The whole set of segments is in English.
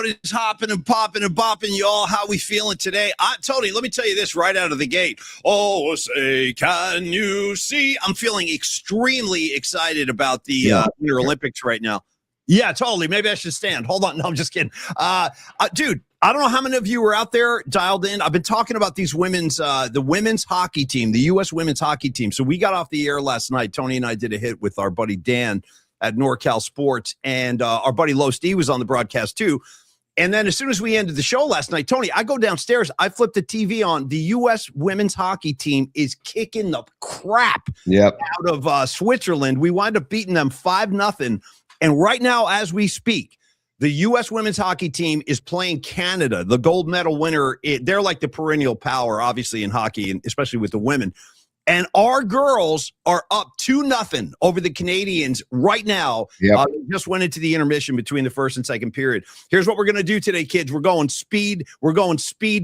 What is hopping and popping and bopping, y'all? How we feeling today? Tony, let me tell you this right out of the gate. Oh, say, can you see? I'm feeling extremely excited about the Winter Olympics right now. Yeah, totally. Maybe I should stand. Hold on. No, I'm just kidding. Dude, I don't know how many of you were out there dialed in. I've been talking about these the women's hockey team, the U.S. women's hockey team. So we got off the air last night. Tony and I did a hit with our buddy Dan at NorCal Sports, and our buddy Low Steve was on the broadcast too. And then as soon as we ended the show last night, Tony, I go downstairs, I flip the TV on. The U.S. women's hockey team is kicking the crap out of Switzerland. We wind up beating them 5-0. And right now, as we speak, the U.S. women's hockey team is playing Canada, the gold medal winner. They're like the perennial power, obviously, in hockey, and especially with the women. And our girls are up 2-0 over the Canadians right now. They just went into the intermission between the first and second period. Here's what we're going to do today, kids. We're going speed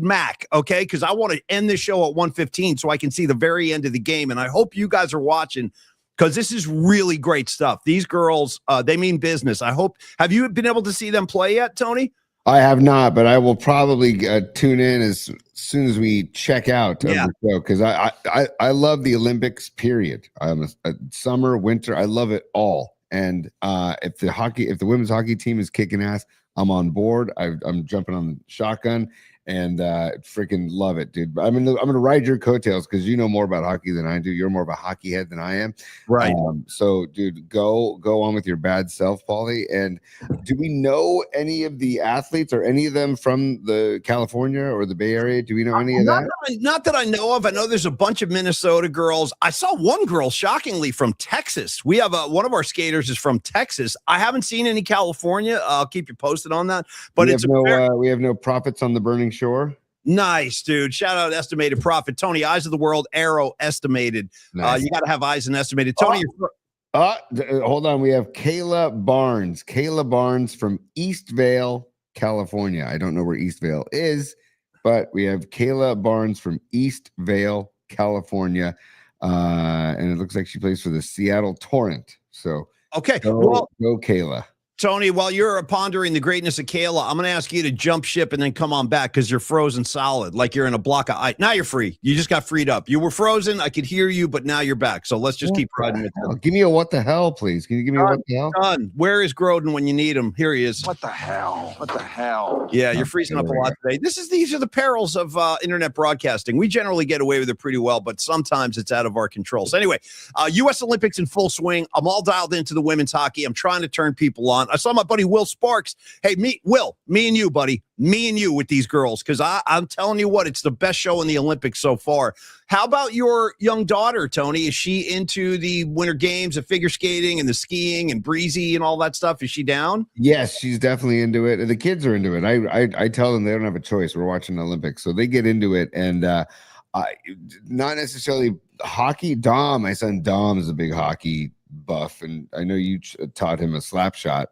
Mac, okay? Because I want to end this show at 1:15 so I can see the very end of the game. And I hope you guys are watching because this is really great stuff. These girls, they mean business. I hope. Have you been able to see them play yet, Tony? I have not, but I will probably tune in as soon as we check out of the show because I love the Olympics. Period. I'm a summer, winter. I love it all. And if the women's hockey team is kicking ass, I'm on board. I'm jumping on the shotgun and freaking love it, dude. I'm gonna ride your coattails because you know more about hockey than I do. You're more of a hockey head than I am, right? So, dude, go on with your bad self, Paulie. And do we know any of the athletes or any of them from the California or the Bay Area? Do we know any of that? Not that I know of. I know there's a bunch of Minnesota girls. I saw one girl, shockingly, from Texas. We have one of our skaters is from Texas. I haven't seen any California. I'll keep you posted on that. But we have no prophets on the burning shore. Nice, dude. Shout out Estimated Profit. Tony, Eyes of the World, Arrow Estimated. Nice. You got to have eyes and estimated. Tony, hold on. We have Kayla Barnes. Kayla Barnes from Eastvale, California. I don't know where Eastvale is, but we have Kayla Barnes from Eastvale, California. And it looks like she plays for the Seattle Torrent. So okay, go Kayla. Tony, while you're pondering the greatness of Kayla, I'm going to ask you to jump ship and then come on back because you're frozen solid, like you're in a block of ice. Now you're free. You just got freed up. You were frozen. I could hear you, but now you're back. So let's just keep riding it. Give me a what the hell, please. Can you give me a what the hell? Done. Where is Grodin when you need him? Here he is. What the hell? What the hell? Yeah, you're freezing up a lot today. These are the perils of internet broadcasting. We generally get away with it pretty well, but sometimes it's out of our control. So anyway, U.S. Olympics in full swing. I'm all dialed into the women's hockey. I'm trying to turn people on. I saw my buddy Will Sparks. Hey, me and you, buddy. Me and you with these girls, because I'm telling you what, it's the best show in the Olympics so far. How about your young daughter, Tony? Is she into the Winter Games, the figure skating and the skiing and breezy and all that stuff? Is she down? Yes, she's definitely into it. The kids are into it. I tell them they don't have a choice. We're watching the Olympics, so they get into it. And not necessarily hockey. My son Dom is a big hockey buff, and I know you taught him a slap shot.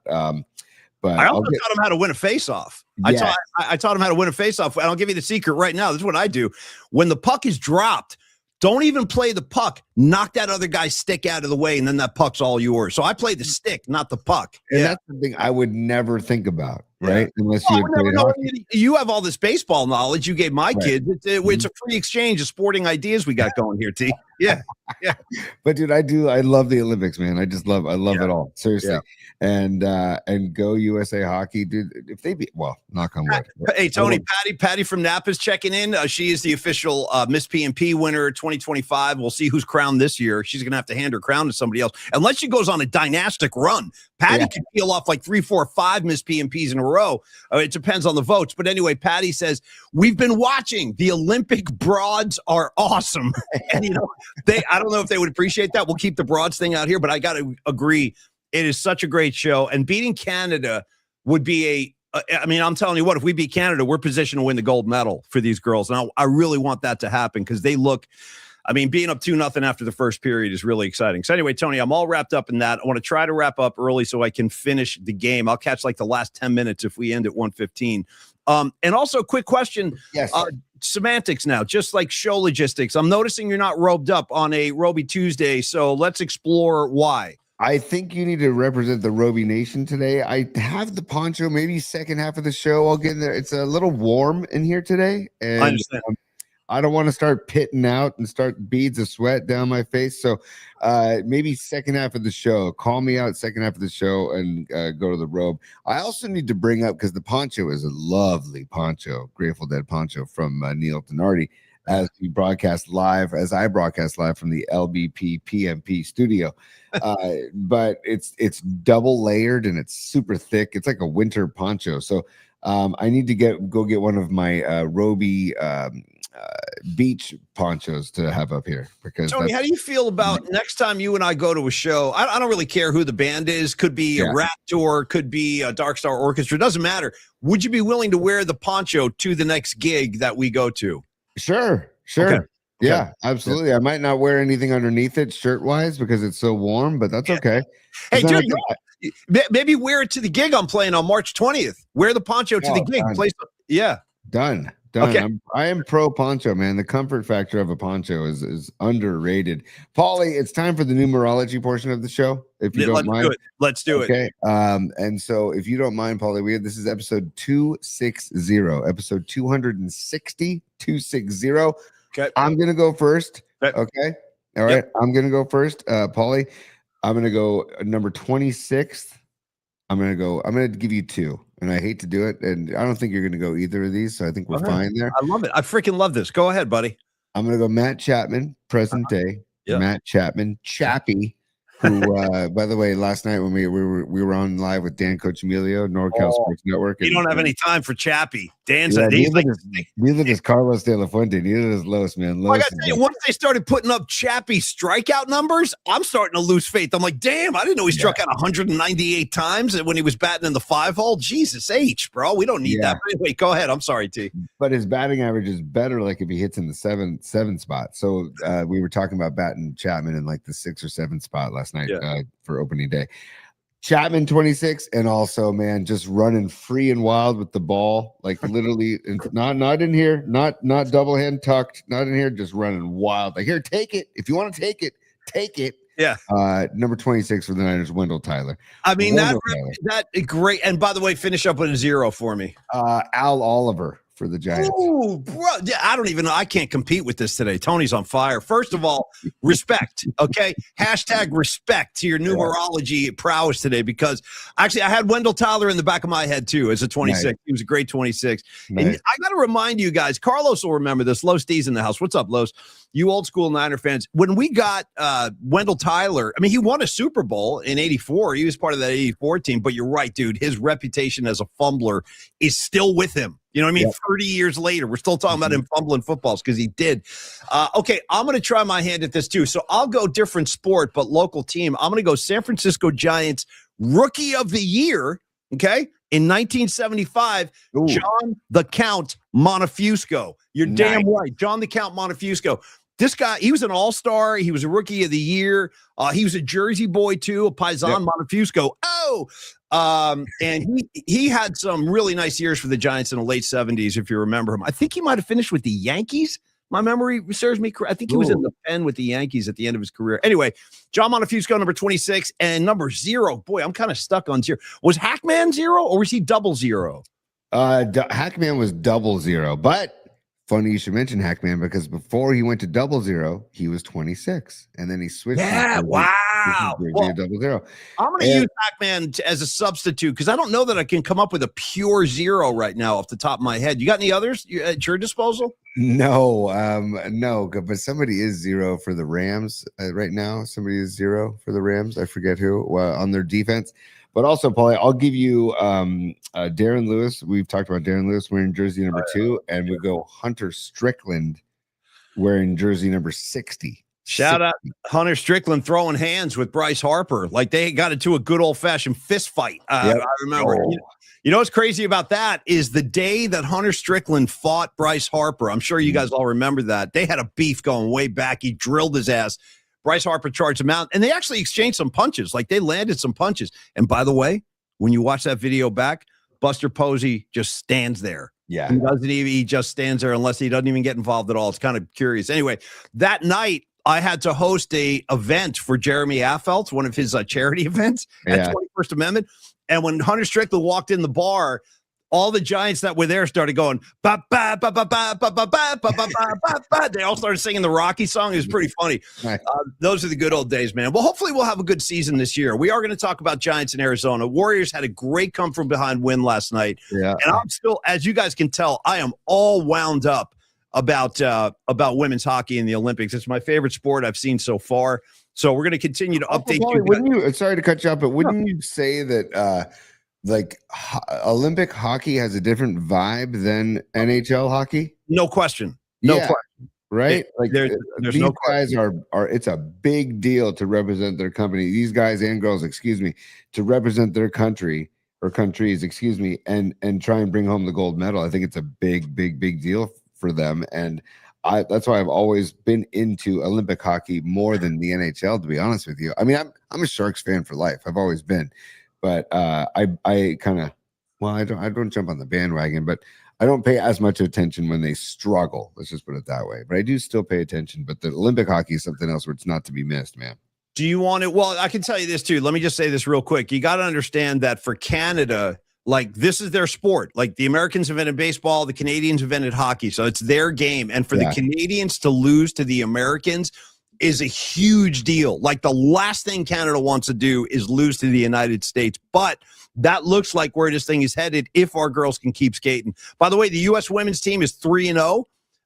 But I also taught him how to win a face-off. Yeah. I taught him how to win a face-off. And I'll give you the secret right now. This is what I do. When the puck is dropped, don't even play the puck. Knock that other guy's stick out of the way, and then that puck's all yours. So I play the stick, not the puck. And that's the thing I would never think about, right? Unless you you have all this baseball knowledge you gave my kids. It's a free exchange of sporting ideas we got going here, T. Yeah. But dude, I love the Olympics, man. I love it all. Seriously. Yeah. And go USA Hockey, dude. If they be knock on wood. Hey, Tony, Patty from Napa's checking in. She is the official Miss PMP winner 2025. We'll see who's crowned this year. She's gonna have to hand her crown to somebody else, unless she goes on a dynastic run. Patty can peel off like 3, 4, 5 Miss PMPs in a row. It depends on the votes. But anyway, Patty says, we've been watching. The Olympic broads are awesome. And, I don't know if they would appreciate that. We'll keep the broads thing out here, but I got to agree. It is such a great show. And beating Canada would be I'm telling you what, if we beat Canada, we're positioned to win the gold medal for these girls. And I really want that to happen because they look, being up 2-0 after the first period is really exciting. So anyway, Tony, I'm all wrapped up in that. I want to try to wrap up early so I can finish the game. I'll catch like the last 10 minutes if we end at 1:15. And also, quick question. Yes. Semantics now, just like show logistics. I'm noticing you're not robed up on a Roby Tuesday, so let's explore why. I think you need to represent the Roby Nation today. I have the poncho, maybe second half of the show. I'll get in there. It's a little warm in here today, I and understand. I don't want to start pitting out and start beads of sweat down my face. So maybe second half of the show, call me out second half of the show and go to the robe. I also need to bring up, because the poncho is a lovely poncho, Grateful Dead poncho from Neil Tenardi, as I broadcast live from the LBP PMP studio. But it's double layered and it's super thick. It's like a winter poncho. So I need to go get one of my Roby beach ponchos to have up here, because Tony, how do you feel about next time you and I go to a show? I don't really care who the band is. Could be a Raptor, could be a Dark Star Orchestra. Doesn't matter. Would you be willing to wear the poncho to the next gig that we go to? Sure. Okay. Yeah, absolutely. I might not wear anything underneath it shirt wise because it's so warm, but that's okay. Hey, dude, maybe wear it to the gig I'm playing on March 20th. Wear the poncho to the gig. Done. Okay. I am pro poncho, man. The comfort factor of a poncho is underrated. Paulie, it's time for the numerology portion of the show. If you don't mind, let's do it. Okay. And so if you don't mind, Paulie, this is episode 260, episode 260. Okay. I'm gonna go first. Okay. All right. Yep. I'm gonna go first. Paulie, I'm gonna go number 26. I'm gonna give you 2. And I hate to do it, and I don't think you're going to go either of these, so I think we're fine there. I love it. I freaking love this. Go ahead, buddy. I'm going to go Matt Chapman, present day. Yep. Matt Chapman, Chappie, who, by the way, last night when we were on live with Dan Coach Emilio, NorCal Sports Network. You don't have any time for Chappie. Dan's neither does Carlos De La Fuente. Neither does Los, man. I got to tell you, once they started putting up Chappie strikeout numbers, I'm starting to lose faith. I'm like, damn, I didn't know he struck out 198 times when he was batting in the 5-hole. Jesus H, bro. We don't need that. But anyway, go ahead. I'm sorry, T. But his batting average is better like if he hits in the 7 spot. So we were talking about batting Chapman in like the 6 or 7 spot last night for opening day. Chapman 26, and also, man, just running free and wild with the ball, like literally, not in here, not double hand tucked, not in here, just running wild. Like, here, take it. If you want to take it, take it. Yeah. Number 26 for the Niners, Wendell Tyler. I mean, that great. And by the way, finish up with a 0 for me. Al Oliver for the Giants. Oh, bro. Yeah, I don't even know. I can't compete with this today. Tony's on fire. First of all, respect. Okay. Hashtag respect to your numerology prowess today, because actually I had Wendell Tyler in the back of my head too as a 26. Nice. He was a great 26. Nice. And I got to remind you guys, Carlos will remember this. Los D's in the house. What's up, Los? You old school Niner fans. When we got Wendell Tyler, I mean, he won a Super Bowl in 84. He was part of that 84 team, but you're right, dude. His reputation as a fumbler is still with him. You know what I mean? Yep. 30 years later, we're still talking about him fumbling footballs because he did. Okay, I'm going to try my hand at this too. So I'll go different sport, but local team. I'm going to go San Francisco Giants Rookie of the Year, okay? In 1975, John the Count Montefiusco. You're damn right. John the Count Montefiusco. This guy, he was an all-star. He was a Rookie of the Year. He was a Jersey boy, too, a Paisan Montefiusco. And he had some really nice years for the Giants in the late 70s, if you remember him. I think he might have finished with the Yankees. My memory serves me correct. I think he was in the pen with the Yankees at the end of his career. Anyway, John Montefiusco, number 26, and number 0. Boy, I'm kind of stuck on 0. Was Hackman 0 or was he 00? Hackman was 00, but funny you should mention Hackman, because before he went to 00, he was 26, and then he switched. Yeah, wow. Well, 00. I'm going to use Hackman as a substitute because I don't know that I can come up with a pure 0 right now off the top of my head. You got any others at your disposal? No, but somebody is 0 for the Rams right now. Somebody is 0 for the Rams. I forget who on their defense. But also, Paulie, I'll give you Darren Lewis. We've talked about Darren Lewis wearing jersey number 2, and we go Hunter Strickland wearing jersey number 60. Shout out Hunter Strickland throwing hands with Bryce Harper. Like they got into a good old-fashioned fist fight. I remember. You know what's crazy about that is the day that Hunter Strickland fought Bryce Harper. I'm sure you guys all remember that. They had a beef going way back. He drilled his ass. Bryce Harper charged him out, and they actually exchanged some punches. Like, they landed some punches. And by the way, when you watch that video back, Buster Posey just stands there. Yeah. He just stands there unless he doesn't even get involved at all. It's kind of curious. Anyway, that night, I had to host a event for Jeremy Affeldt, one of his charity events at 21st Amendment. And when Hunter Strickland walked in the bar, all the Giants that were there started going, ba, ba, ba, ba, ba, ba, ba, ba, ba, ba, ba, ba. They all started singing the Rocky song. It was pretty funny. Those are the good old days, man. Well, hopefully we'll have a good season this year. We are going to talk about Giants in Arizona. Warriors had a great come from behind win last night. Yeah. And I'm still, as you guys can tell, I am all wound up about women's hockey in the Olympics. It's my favorite sport I've seen so far. So we're going to continue to update you. Wouldn't you, sorry to cut you off, but wouldn't you say that like Olympic hockey has a different vibe than NHL hockey? No question. No question. Right? Like there's these no guys are it's a big deal to represent their company. These guys and girls, to represent their country or countries, and try and bring home the gold medal. I think it's a big deal for them. And that's why I've always been into Olympic hockey more than the NHL, to be honest with you. I mean, I'm a Sharks fan for life. I've always been. But I kind of, I don't jump on the bandwagon, but I don't pay as much attention when they struggle. Let's just put it that way. But I do still pay attention. But the Olympic hockey is something else where it's not to be missed, man. Do you want it? Well, I can tell you this too. Let me just say this real quick. You got to understand that for Canada, like this is their sport. Like the Americans invented baseball, the Canadians invented hockey. So it's their game. And for the Canadians to lose to the Americans is a huge deal. Like the last thing Canada wants to do is lose to the United States. But that looks like where this thing is headed if our girls can keep skating. By the way, the U.S. women's team is 3-0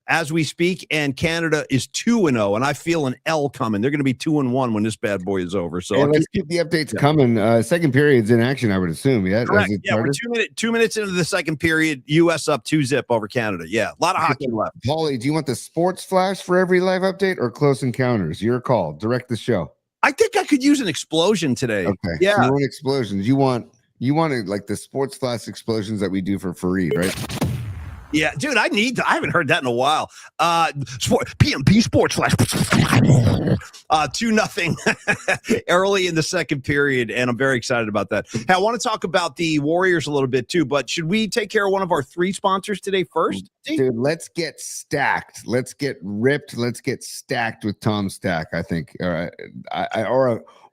as we speak, and Canada is 2-0. And I feel an L coming. They're going to be 2-1 when this bad boy is over. So let's keep the updates coming. Second period's in action, I would assume. Yeah, correct. Yeah, we're 2 minutes into the second period. U.S. up 2-0 over Canada. Yeah, a lot of hockey left. Paulie, do you want the sports flash for every live update or close encounters? Your call. Direct the show. I think I could use an explosion today. Okay. Yeah. So you want explosions. You want like the sports flash explosions that we do for Fareed, right? Yeah, dude, I haven't heard that in a while. PMP Sports Flash 2-0 early in the second period, and I'm very excited about that. Hey, I want to talk about the Warriors a little bit too, but should we take care of one of our 3 sponsors today first? Dude, let's get stacked. Let's get ripped. Let's get stacked with Tom Stack, I think.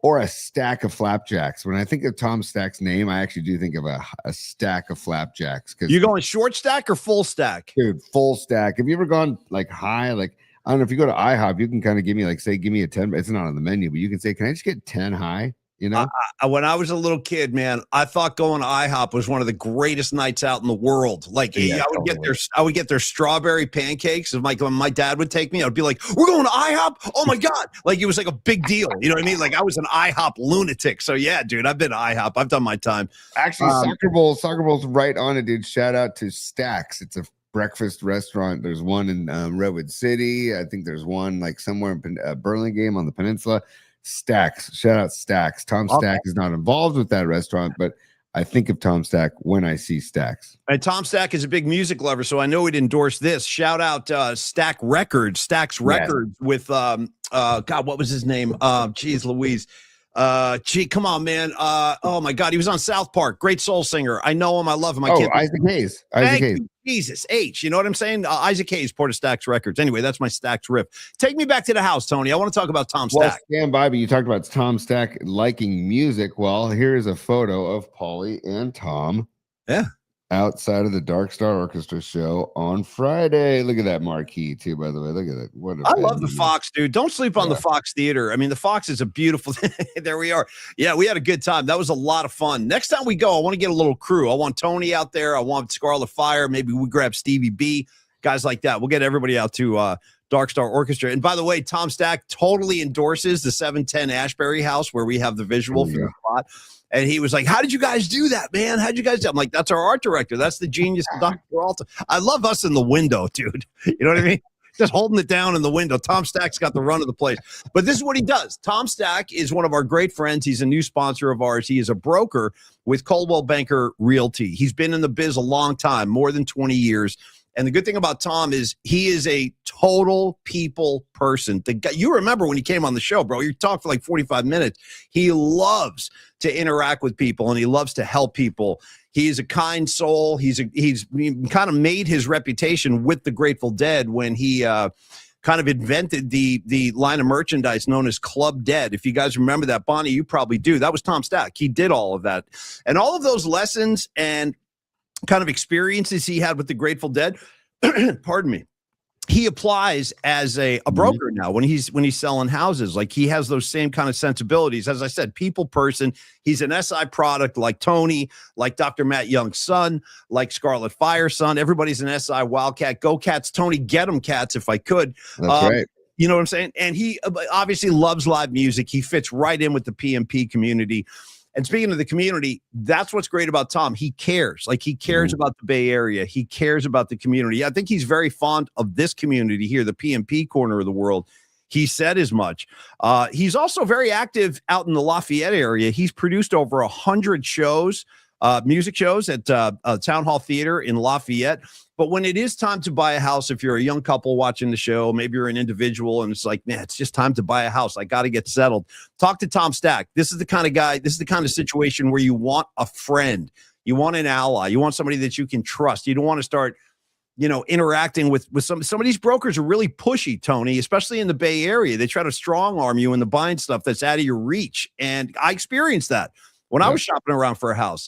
Or a stack of flapjacks. When I think of Tom Stack's name, I actually do think of a stack of flapjacks. You going short stack or full stack? Dude, full stack. Have you ever gone like high? Like, I don't know, if you go to IHOP, you can kind of give me a 10. It's not on the menu, but you can say, can I just get 10 high? You know, when I was a little kid, man, I thought going to IHOP was one of the greatest nights out in the world. Like, I would get their strawberry pancakes. If my dad would take me, I'd be like, "We're going to IHOP! Oh my god!" Like it was like a big deal. You know what I mean? Like I was an IHOP lunatic. So yeah, dude, I've been to IHOP. I've done my time. Actually, Soccer Bowl's right on it, dude. Shout out to Stacks. It's a breakfast restaurant. There's one in Redwood City. I think there's one like somewhere in Burlingame on the peninsula. Stacks, shout out Stacks. Tom Stack is not involved with that restaurant, but I think of Tom Stack when I see Stacks. And Tom Stack is a big music lover, so I know he'd endorse this. Shout out Stack Records, Stack's Records with God, what was his name? Geez Louise. Come on, man. Oh my God, he was on South Park. Great soul singer. I know him. I love him. Isaac Hayes. Isaac Hayes. Jesus H. You know what I'm saying? Isaac Hayes, part of Stack's Records. Anyway, that's my Stack's riff. Take me back to the house, Tony. I want to talk about Tom Stack. Well, stand by, but you talked about Tom Stack liking music. Well, here's a photo of Paulie and Tom. Yeah. Outside of the Dark Star Orchestra show on Friday. Look at that marquee too, by the way. Look at it. I love the Fox, dude. Don't sleep on the Fox Theater. I mean, the Fox is a beautiful thing. There we are. Yeah, we had a good time. That was a lot of fun. Next time we go, I want to get a little crew. I want Tony out there. I want Scarlet Fire. Maybe we grab Stevie B, guys like that. We'll get everybody out to Dark Star Orchestra. And by the way, Tom Stack totally endorses the 710 Ashbury House where we have the visual for the spot. And he was like, "How did you guys do that, man? How'd you guys do?" I'm like, "That's our art director. That's the genius of Dr. Peralta." I love us in the window, dude. You know what I mean? Just holding it down in the window. Tom Stack's got the run of the place. But this is what he does. Tom Stack is one of our great friends. He's a new sponsor of ours. He is a broker with Coldwell Banker Realty. He's been in the biz a long time, more than 20 years. And the good thing about Tom is he is a total people person. The guy, you remember when he came on the show, bro, you talked for like 45 minutes. He loves to interact with people and he loves to help people. He's a kind soul. He kind of made his reputation with the Grateful Dead when he kind of invented the line of merchandise known as Club Dead. If you guys remember that, Bonnie, you probably do. That was Tom Stack. He did all of that. And all of those lessons and kind of experiences he had with the Grateful Dead, pardon me, he applies as a broker now when he's selling houses. Like, he has those same kind of sensibilities. As I said, people person. He's an SI product like Tony, like Dr. Matt Young's son, like Scarlet Fire's son. Everybody's an SI Wildcat. Go Cats. Tony, get 'em Cats if I could. That's right. You know what I'm saying? And he obviously loves live music. He fits right in with the PMP community. And speaking of the community, that's what's great about Tom. He cares. Like, he cares about the Bay Area. He cares about the community. I think he's very fond of this community here, the PMP corner of the world. He said as much. He's also very active out in the Lafayette area. He's produced over 100 shows, music shows at Town Hall Theater in Lafayette. But when it is time to buy a house, if you're a young couple watching the show, maybe you're an individual and it's like, man, it's just time to buy a house. I got to get settled. Talk to Tom Stack. This is the kind of guy, this is the kind of situation where you want a friend. You want an ally. You want somebody that you can trust. You don't want to start, interacting with some of these brokers are really pushy, Tony, especially in the Bay Area. They try to strong arm you into buying stuff that's out of your reach. And I experienced that when I was shopping around for a house.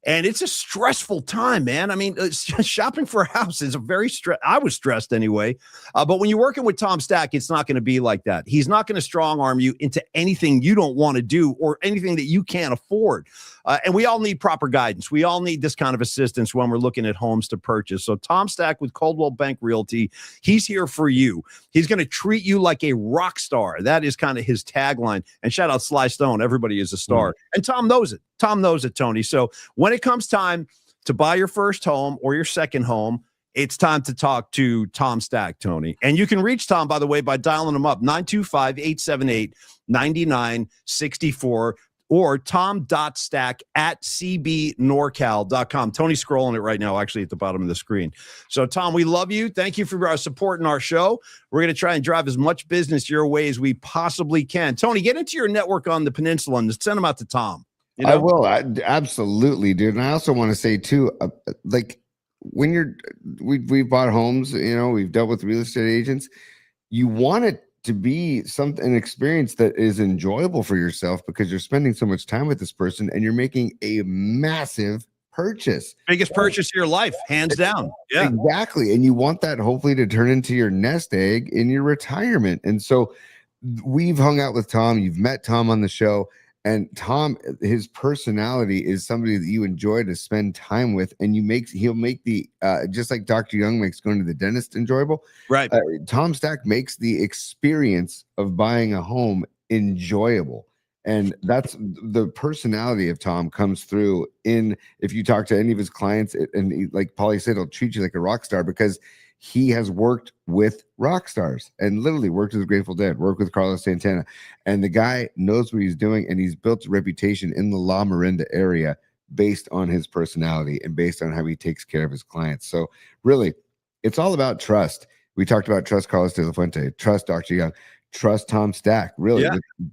And it's a stressful time, man. I mean, shopping for a house is a very I was stressed anyway. But when you're working with Tom Stack, it's not going to be like that. He's not going to strong arm you into anything you don't want to do or anything that you can't afford. And we all need proper guidance. We all need this kind of assistance when we're looking at homes to purchase. So Tom Stack with Coldwell Bank Realty, he's here for you. He's going to treat you like a rock star. That is kind of his tagline. And shout out Sly Stone. Everybody is a star. And Tom knows it. Tom knows it, Tony. So when it comes time to buy your first home or your second home, it's time to talk to Tom Stack, Tony. And you can reach Tom, by the way, by dialing him up, 925-878-9964 or tom.stack@cbnorcal.com. Tony's scrolling it right now, actually, at the bottom of the screen. So, Tom, we love you. Thank you for supporting our show. We're going to try and drive as much business your way as we possibly can. Tony, get into your network on the peninsula and send them out to Tom. I will. Absolutely, dude. And I also want to say too, like when we've bought homes, we've dealt with real estate agents. You want it to be an experience that is enjoyable for yourself because you're spending so much time with this person and you're making a massive purchase. Biggest purchase of your life, hands down. Yeah, exactly. And you want that hopefully to turn into your nest egg in your retirement. And so we've hung out with Tom. You've met Tom on the show. And Tom, his personality is somebody that you enjoy to spend time with, and he'll make the just like Dr. Young makes going to the dentist enjoyable. Right. Tom Stack makes the experience of buying a home enjoyable, and that's the personality of Tom comes through if you talk to any of his clients, and like Paulie said, he'll treat you like a rock star because he has worked with rock stars and literally worked with the Grateful Dead, worked with Carlos Santana. And the guy knows what he's doing, and he's built a reputation in the La Miranda area based on his personality and based on how he takes care of his clients. So really, it's all about trust. We talked about trust Carlos De La Fuente, trust Dr. Young, trust Tom Stack, really.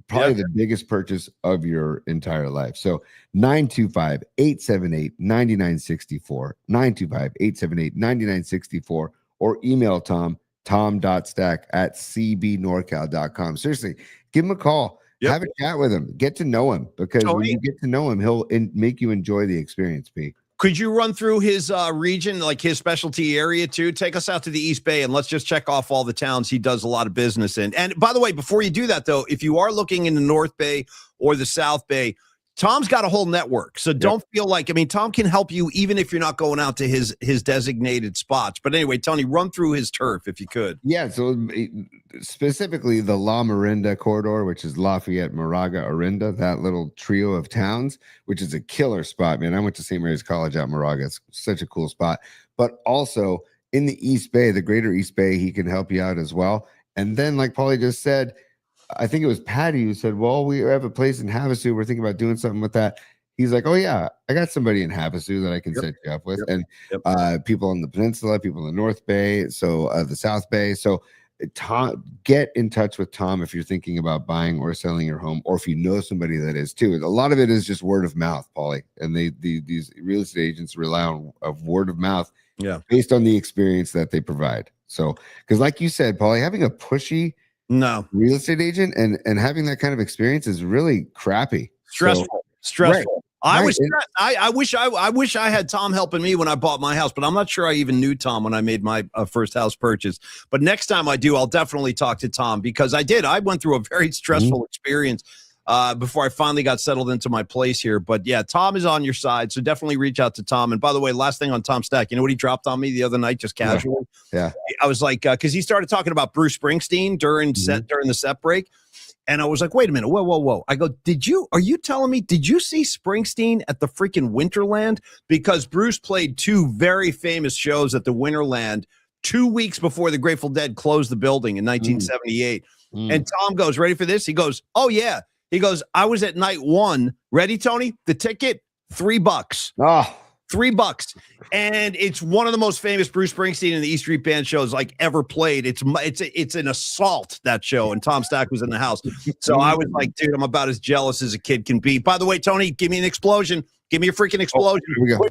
Probably the biggest purchase of your entire life. So 925-878-9964, 925-878-9964, or email tom.stack@cbnorcal.com. Seriously, give him a call. Have a chat with him. Get to know him, because when you get to know him, he'll make you enjoy the experience, Pete. Could you run through his region, like his specialty area too? Take us out to the East Bay and let's just check off all the towns he does a lot of business in. And by the way, before you do that though, if you are looking in the North Bay or the South Bay, Tom's got a whole network. So don't feel like, Tom can help you even if you're not going out to his designated spots. But anyway, Tony, run through his turf if you could. Yeah. So specifically the La Miranda corridor, which is Lafayette, Moraga, Orinda, that little trio of towns, which is a killer spot, man. I went to St. Mary's College out in Moraga. It's such a cool spot. But also in the East Bay, the greater East Bay, he can help you out as well. And then, like Paulie just said, I think it was Patty who said, well, we have a place in Havasu. We're thinking about doing something with that. He's like, oh, yeah, I got somebody in Havasu that I can set you up with. And people on the peninsula, people in the North Bay, so the South Bay. So Tom, get in touch with Tom if you're thinking about buying or selling your home, or if you know somebody that is too. A lot of it is just word of mouth, Paulie. And these real estate agents rely on word of mouth based on the experience that they provide. So, because like you said, Paulie, having a pushy No. real estate agent and having that kind of experience is really crappy. Stressful. Right. I was stressed. I wish I had Tom helping me when I bought my house, but I'm not sure I even knew Tom when I made my first house purchase. But next time I do, I'll definitely talk to Tom because I went through a very stressful experience before I finally got settled into my place here. But yeah, Tom is on your side, so definitely reach out to Tom. And by the way, last thing on Tom Stack, you know what he dropped on me the other night, just casually? Yeah. I was like, because he started talking about Bruce Springsteen during the set break. And I was like, wait a minute, whoa. I go, are you telling me, did you see Springsteen at the freaking Winterland? Because Bruce played two very famous shows at the Winterland 2 weeks before the Grateful Dead closed the building in 1978. And Tom goes, ready for this? He goes, oh yeah. He goes, I was at night one. Ready, Tony? The ticket, $3. Oh. $3. And it's one of the most famous Bruce Springsteen and the E Street Band shows like ever played. It's an assault, that show. And Tom Stack was in the house. So I was like, dude, I'm about as jealous as a kid can be. By the way, Tony, give me an explosion. Give me a freaking explosion. Here we go.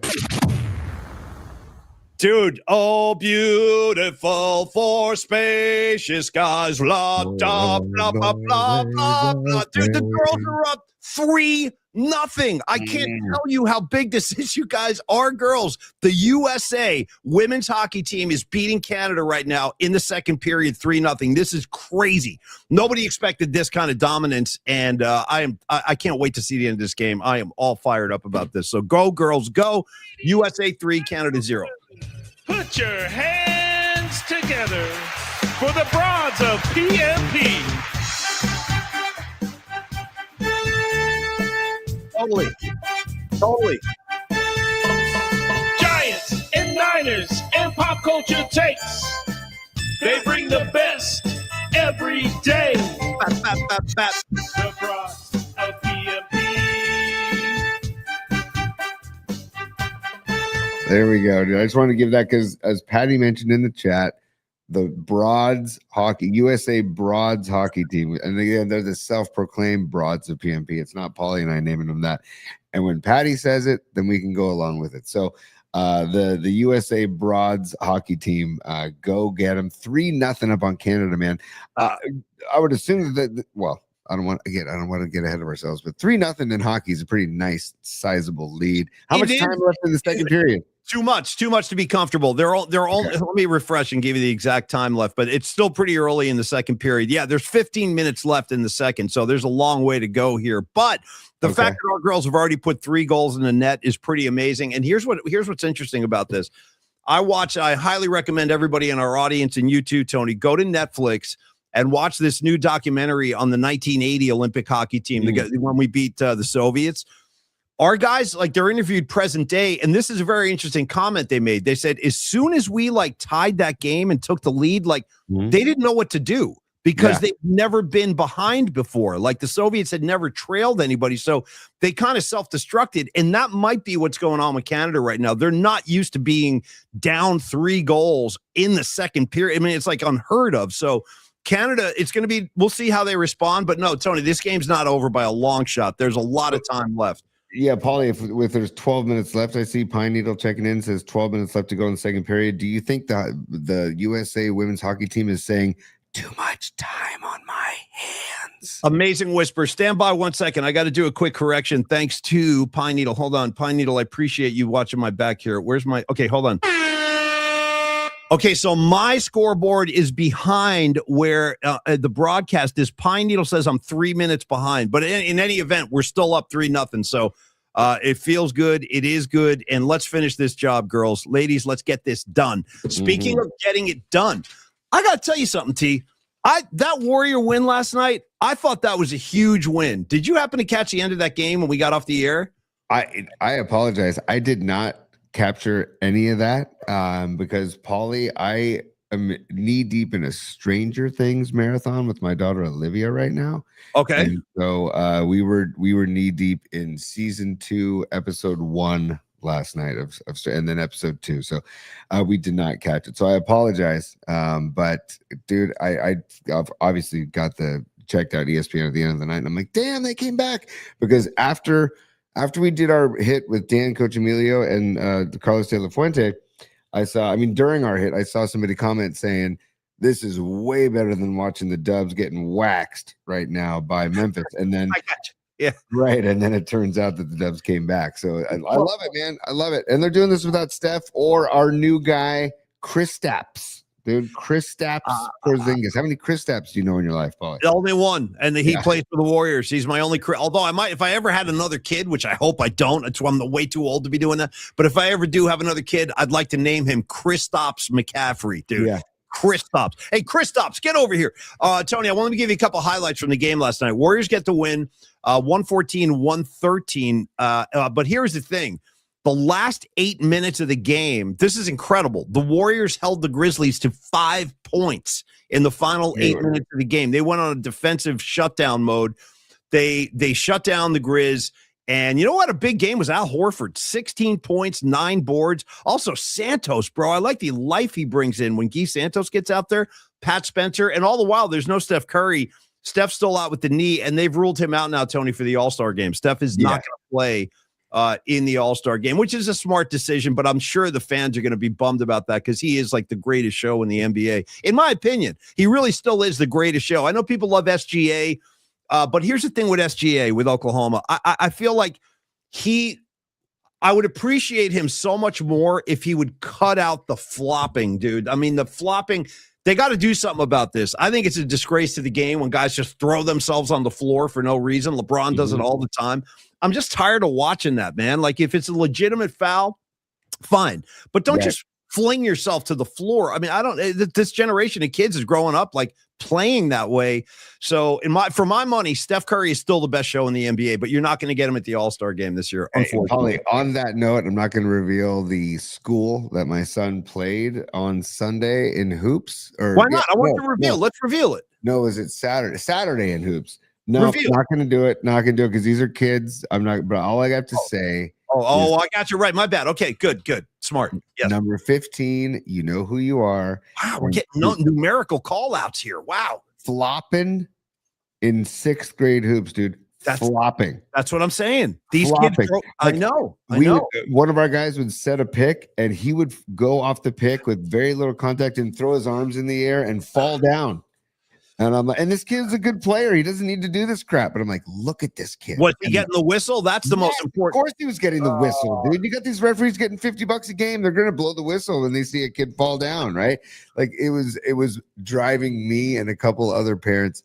Dude, oh, beautiful for spacious skies, blah, blah, blah, blah, blah, blah, blah. Dude, the girls are up 3-0. I can't tell you how big this is, you guys. Our girls, the USA women's hockey team is beating Canada right now in the second period, 3-0. This is crazy. Nobody expected this kind of dominance, and I can't wait to see the end of this game. I am all fired up about this. So go, girls, go. USA 3, Canada 0. Put your hands together for the Broads of PMP. Totally. Giants and Niners and pop culture takes. They bring the best every day. The Broads of PMP. There we go, dude. I just wanted to give that because, as Patty mentioned in the chat, the USA Broads hockey team, and again, they're the self-proclaimed Broads of PMP. It's not Paulie and I naming them that. And when Patty says it, then we can go along with it. So the USA Broads hockey team, go get them 3-0 up on Canada, man. I would assume that well, I don't want to get ahead of ourselves, but 3-0 in hockey is a pretty nice, sizable lead. How much time left in the second period? Too much to be comfortable. They're all. Let me refresh and give you the exact time left, but it's still pretty early in the second period. Yeah, there's 15 minutes left in the second, so there's a long way to go here. But the fact that our girls have already put 3 goals in the net is pretty amazing. And here's what's interesting about this. I highly recommend everybody in our audience and you too, Tony, go to Netflix and watch this new documentary on the 1980 Olympic hockey team, when we beat the Soviets. Our guys, like, they're interviewed present day, and this is a very interesting comment they made. They said, as soon as we tied that game and took the lead, they didn't know what to do because they've never been behind before. Like, the Soviets had never trailed anybody, so they kind of self-destructed, and that might be what's going on with Canada right now. They're not used to being down 3 goals in the second period. I mean, it's like unheard of. So Canada, it's going to be, we'll see how they respond. But no, Tony, this game's not over by a long shot. There's a lot of time left. Yeah, Paulie, if there's 12 minutes left, I see Pine Needle checking in, says 12 minutes left to go in the second period. Do you think the USA women's hockey team is saying too much time on my hands? Amazing whisper. Stand by 1 second. I got to do a quick correction. Thanks to Pine Needle. Hold on. Pine Needle, I appreciate you watching my back here. Okay, hold on. Okay, so my scoreboard is behind where the broadcast is. Pine Needle says I'm 3 minutes behind, but in any event, we're still up 3-0. So it feels good. It is good. And let's finish this job, girls. Ladies, let's get this done. Speaking of getting it done, I got to tell you something, T. That Warrior win last night, I thought that was a huge win. Did you happen to catch the end of that game when we got off the air? I apologize. I did not capture any of that because Paulie, I am knee deep in a Stranger Things marathon with my daughter Olivia right now. Okay. And so we were knee deep in season 2, episode 1 last night and then episode 2. So we did not catch it. So I apologize. But dude, I've obviously got checked out ESPN at the end of the night, and I'm like, damn, they came back. Because after we did our hit with Dan Coach Emilio and Carlos De La Fuente, during our hit, I saw somebody comment saying this is way better than watching the Dubs getting waxed right now by Memphis. And then I got you. Yeah. Right. And then it turns out that the Dubs came back. So I love it, man. I love it. And they're doing this without Steph or our new guy, Kristaps. Dude, Kristaps Porzingis. How many Kristaps do you know in your life, Paulie? Only one, and he plays for the Warriors. He's my only. Although I might, if I ever had another kid, which I hope I don't. That's why I'm way too old to be doing that. But if I ever do have another kid, I'd like to name him Kristaps McCaffrey, dude. Yeah. Kristaps. Hey, Kristaps, get over here. Tony, I wanted to give you a couple highlights from the game last night. Warriors get the win, 114-113. But here's the thing. The last 8 minutes of the game, this is incredible. The Warriors held the Grizzlies to 5 points in the final 8 minutes of the game. They went on a defensive shutdown mode. They shut down the Grizz. And you know what? A big game was Al Horford, 16 points, 9 boards. Also Santos, bro. I like the life he brings in when Guy Santos gets out there, Pat Spencer. And all the while, there's no Steph Curry. Steph's still out with the knee, and they've ruled him out now, Tony, for the All-Star game. Steph is not going to play in the All-Star game, which is a smart decision, but I'm sure the fans are going to be bummed about that because he is like the greatest show in the NBA. In my opinion, he really still is the greatest show. I know people love SGA, but here's the thing with SGA, with Oklahoma. I feel like I would appreciate him so much more if he would cut out the flopping, dude. I mean, the flopping, they got to do something about this. I think it's a disgrace to the game when guys just throw themselves on the floor for no reason. LeBron does it all the time. I'm just tired of watching that, man. Like, if it's a legitimate foul, fine. But don't just fling yourself to the floor. I mean, this generation of kids is growing up like playing that way. So for my money, Steph Curry is still the best show in the NBA, but you're not going to get him at the All-Star game this year, unfortunately. Paulie, on that note, I'm not going to reveal the school that my son played on Sunday in hoops. Why not? I want to reveal. Let's reveal it. No, is it Saturday? Saturday in hoops. No, I'm not going to do it. Not going to do it because these are kids. I'm not, but all I got to say. I got you right. My bad. Okay, good. Smart. Yes. Number 15, you know who you are. Wow, we're getting numerical call-outs here. Wow. Flopping in 6th grade hoops, dude. Flopping. That's what I'm saying. These kids, I know. One of our guys would set a pick, and he would go off the pick with very little contact and throw his arms in the air and fall down. And I'm like, and this kid's a good player. He doesn't need to do this crap. But I'm like, look at this kid. What, he getting the whistle? That's the most important. Of course he was getting the whistle, dude. You got these referees getting $50 a game. They're going to blow the whistle when they see a kid fall down, right? Like, it was driving me and a couple other parents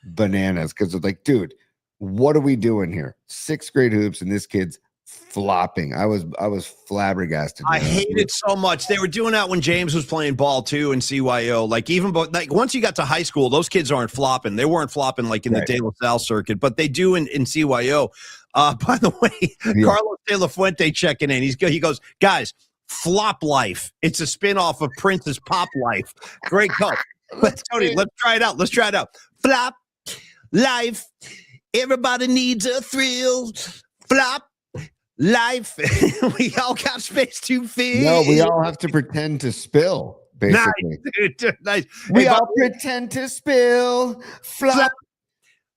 bananas because it's like, dude, what are we doing here? 6th grade hoops and this kid's flopping. I was flabbergasted. I hate it so much. They were doing that when James was playing ball too in CYO. Like, once you got to high school, those kids aren't flopping. They weren't flopping like in the De La Salle circuit, but they do in CYO. By the way, Carlos De La Fuente checking in. He goes, guys, Flop Life. It's a spinoff of Prince's Pop Life. Great call. Tony, let's try it out. Flop Life. Everybody needs a thrill. Flop Life. We all got space to fill. No, we all have to pretend to spill, basically. Nice, dude, nice. We all pretend to spill. Flop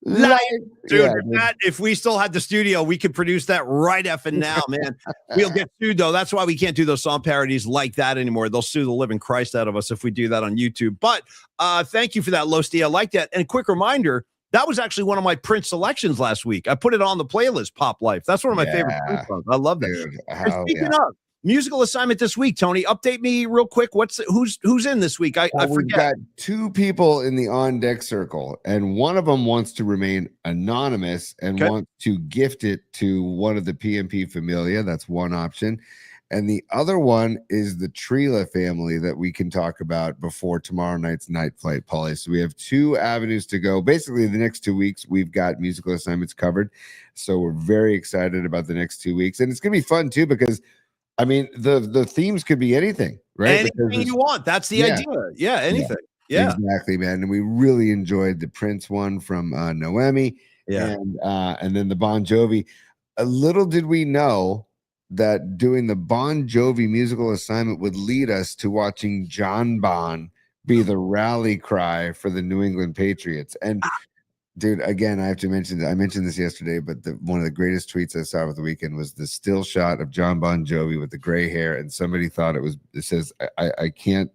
life. Dude, if we still had the studio, we could produce that right effing now, man. We'll get sued, though. That's why we can't do those song parodies like that anymore. They'll sue the living Christ out of us if we do that on YouTube. But thank you for that, Losty. I like that. And a quick reminder, that was actually one of my Prince selections last week. I put it on the playlist, Pop Life. That's one of my favorite Prince songs. I love that. Dude, speaking of musical assignment this week, Tony, update me real quick. Who's in this week? I forget. We've got 2 people in the on deck circle, and one of them wants to remain anonymous and wants to gift it to one of the PMP Familia. That's one option. And the other one is the Trila family that we can talk about before tomorrow night's night flight, Paulie. So we have 2 avenues to go. Basically, the next 2 weeks, we've got musical assignments covered. So we're very excited about the next 2 weeks. And it's going to be fun, too, because, I mean, the themes could be anything, right? Anything you want. That's the idea. Yeah, anything. Yeah. Exactly, man. And we really enjoyed the Prince one from Noemi. Yeah. And then the Bon Jovi. Little did we know that doing the Bon Jovi musical assignment would lead us to watching John Bon be the rally cry for the New England Patriots. And Dude, again, I have to mention I mentioned this yesterday, but one of the greatest tweets I saw over the weekend was the still shot of John Bon Jovi with the gray hair, and somebody thought it says, I can't,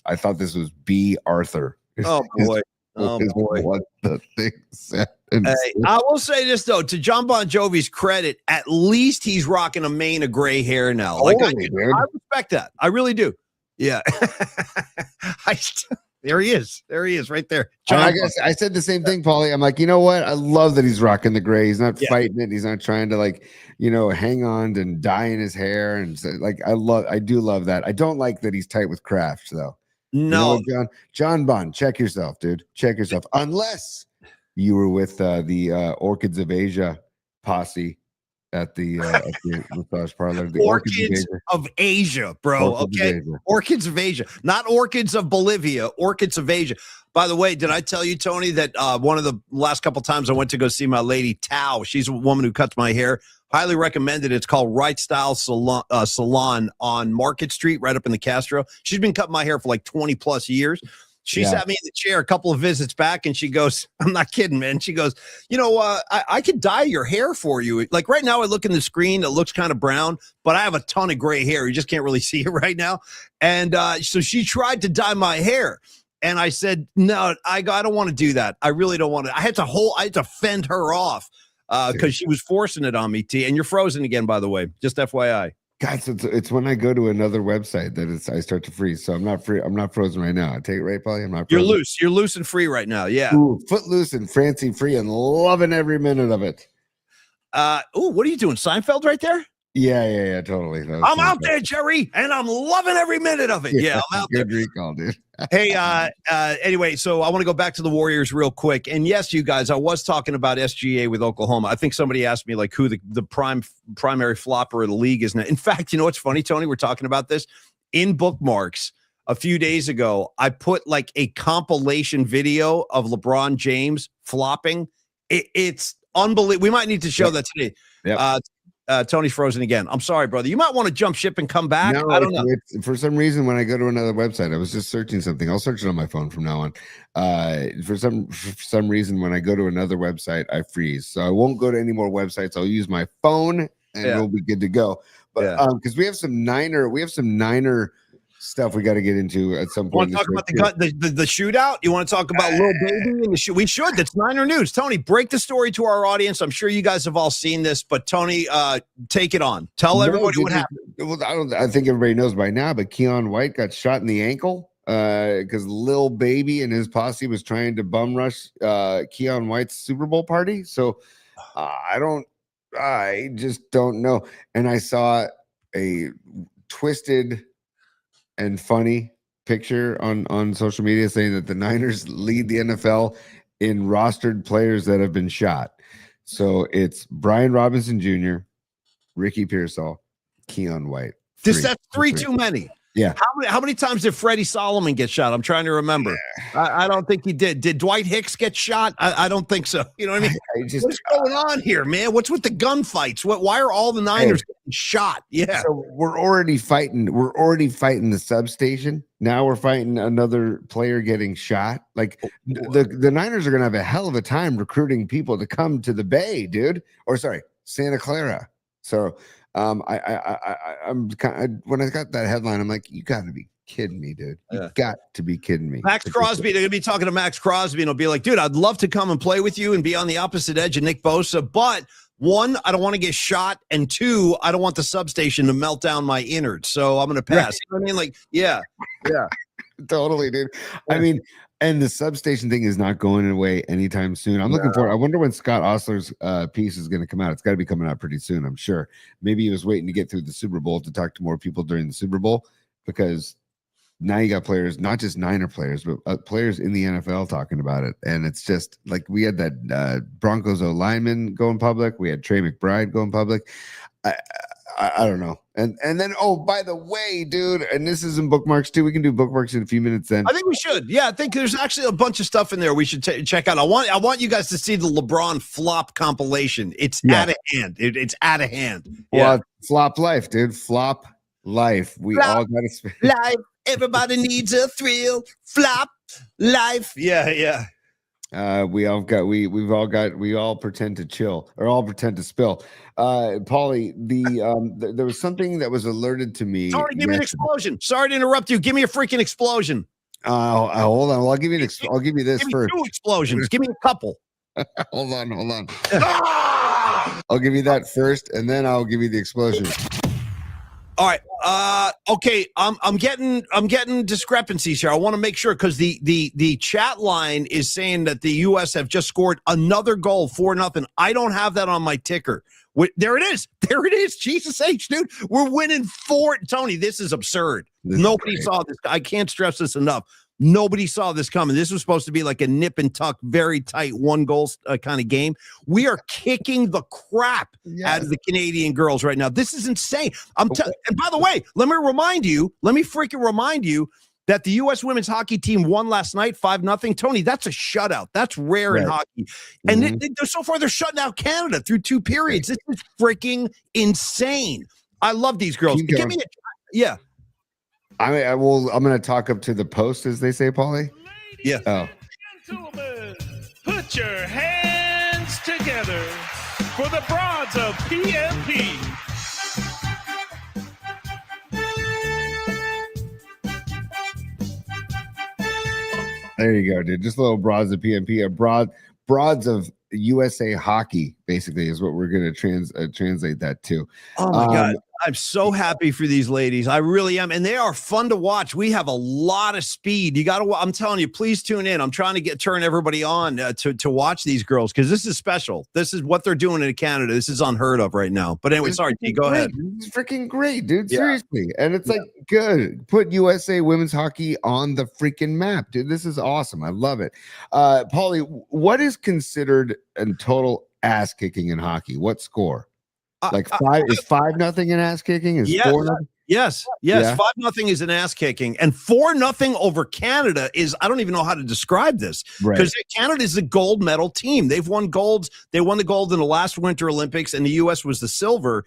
I thought this was B. Arthur. Oh, boy. Oh, boy. What the thing said. I will say this, though, to John Bon Jovi's credit, at least he's rocking a mane of gray hair now. Like, I respect that. I really do. Yeah. There he is. There he is right there. John, I said the same thing, Paulie. I'm like, you know what? I love that he's rocking the gray. He's not fighting it. He's not trying to, like, hang on and dye in his hair. And so, like, I do love that. I don't like that he's tight with Kraft, though. No. John Bond, check yourself, dude. Check yourself. Unless you were with the Orchids of Asia posse at the massage parlor. The Orchids of Asia, bro. Orchids of Asia, not Orchids of Bolivia. Orchids of Asia. By the way, did I tell you, Tony, that one of the last couple times I went to go see my lady Tao? She's a woman who cuts my hair. Highly recommended. It's called Right Style Salon on Market Street, right up in the Castro. She's been cutting my hair for like 20 plus years. She sat me in the chair a couple of visits back, and she goes, I'm not kidding, man. She goes, I could dye your hair for you. Like right now I look in the screen, it looks kind of brown, but I have a ton of gray hair. You just can't really see it right now. And so she tried to dye my hair. And I said, no, I don't want to do that. I really don't want to. I had to fend her off because she was forcing it on me, T. And you're frozen again, by the way, just FYI. Guys, it's when I go to another website that I start to freeze. So I'm not free. I'm not frozen right now. I take it right, Paulie. I'm not frozen. You're loose. You're loose and free right now. Yeah. Ooh, footloose and fancy free and loving every minute of it. What are you doing? Seinfeld right there? Yeah, totally. I'm out there, Jerry, and I'm loving every minute of it. Yeah, I'm out there. Good recall, dude. Hey, anyway, so I want to go back to the Warriors real quick. And yes, you guys, I was talking about SGA with Oklahoma. I think somebody asked me like who the primary flopper of the league is now. In fact, you know what's funny, Tony? We're talking about this in bookmarks a few days ago. I put like a compilation video of LeBron James flopping. It's unbelievable. We might need to show that today. Yeah. Tony's frozen again. I'm sorry, brother. You might want to jump ship and come back. No, I don't know. For some reason, when I go to another website, I was just searching something. I'll search it on my phone from now on. For some reason, when I go to another website, I freeze. So I won't go to any more websites. I'll use my phone, and we'll be good to go. But because we have some Niner stuff we got to get into at some point. Want to talk about the shootout? You want to talk about Lil Baby and the shoot? We should. That's Niner news. Tony, break the story to our audience. I'm sure you guys have all seen this, but Tony, take it on. Tell everybody what happened. Well, I think everybody knows by now, but Keion White got shot in the ankle because Lil Baby and his posse was trying to bum rush Keion White's Super Bowl party. So I just don't know. And I saw a twisted and funny picture on social media saying that the Niners lead the NFL in rostered players that have been shot. So it's Brian Robinson Jr., Ricky Pearsall, Keion White. That's three too many. Yeah. How many times did Freddie Solomon get shot? I'm trying to remember. I don't think he did. Did Dwight Hicks get shot? I don't think so. You know what I mean? What's going on here, man? What's with the gunfights? Why are all the Niners getting shot? Yeah. So we're already fighting the substation. Now we're fighting another player getting shot. Like the Niners are gonna have a hell of a time recruiting people to come to the Bay, dude. Or sorry, Santa Clara. So I'm kind of, when I got that headline, I'm like, you got to be kidding me, dude. You got to be kidding me. Max Crosby, they're going to be talking to Max Crosby, and he'll be like, dude, I'd love to come and play with you and be on the opposite edge of Nick Bosa, but one, I don't want to get shot, and two, I don't want the substation to melt down my innards, so I'm going to pass. Right. You know what I mean? Like, yeah. Totally, dude. I mean, and the substation thing is not going away anytime soon. I'm looking for. I wonder when Scott Ostler's piece is going to come out. It's got to be coming out pretty soon, I'm sure. Maybe he was waiting to get through the Super Bowl to talk to more people during the Super Bowl, because now you got players, not just Niner players, but players in the NFL talking about it. And it's just like we had that Broncos O lineman going public. We had Trey McBride going public. I don't know. And then, oh, by the way, dude, and this is in bookmarks too. We can do bookmarks in a few minutes then. I think we should. Yeah, I think there's actually a bunch of stuff in there we should check out. I want you guys to see the LeBron flop compilation. It's out of hand. It's out of hand. Well, flop life, dude. Flop life. We all got to life. Everybody needs a thrill. Flop life. Yeah. We all pretend to chill or all pretend to spill. Paulie, there was something that was alerted to me. Sorry, give me an explosion. Sorry to interrupt you. Give me a freaking explosion. Hold on. Well, I'll give you I'll give you this give me first. 2 explosions. Give me a couple. Hold on. I'll give you that first, and then I'll give you the explosion. All right. Okay. I'm getting discrepancies here. I want to make sure because the chat line is saying that the U.S. have just scored another goal 4-0. I don't have that on my ticker. There it is. There it is. Jesus H, dude. We're winning 4. Tony, this is absurd. Nobody saw this. I can't stress this enough. Nobody saw this coming. This was supposed to be like a nip and tuck, very tight 1-goal kind of game. We are kicking the crap out of the Canadian girls right now. This is insane. And by the way, let me freaking remind you that the U.S. women's hockey team won last night 5-0. Tony, that's a shutout. That's rare in hockey. And so far they're shutting out Canada through 2 periods. This is freaking insane. I love these girls. Give me yeah. I'm going to talk up to the post, as they say, Paulie. Yeah. Oh. Gentlemen, put your hands together for the broads of PMP. There you go, dude. Just little broads of PMP, broads of USA hockey, basically, is what we're going to translate that to. Oh my God. I'm so happy for these ladies. I really am. And they are fun to watch. We have a lot of speed. I'm telling you, please tune in. I'm trying to turn everybody on to watch these girls because this is special. This is what they're doing in Canada. This is unheard of right now. But anyway, sorry, T, go ahead. It's freaking great, dude. Seriously. And it's like, good. Put USA women's hockey on the freaking map, dude. This is awesome. I love it. Paulie, what is considered a total ass kicking in hockey? What score? Like 5-0 an ass kicking? Is 4-0? Yes. 5-0 is an ass kicking, and 4-0 over Canada is, I don't even know how to describe this because Canada is the gold medal team. They've won golds. They won the gold in the last Winter Olympics, and the U.S. was the silver.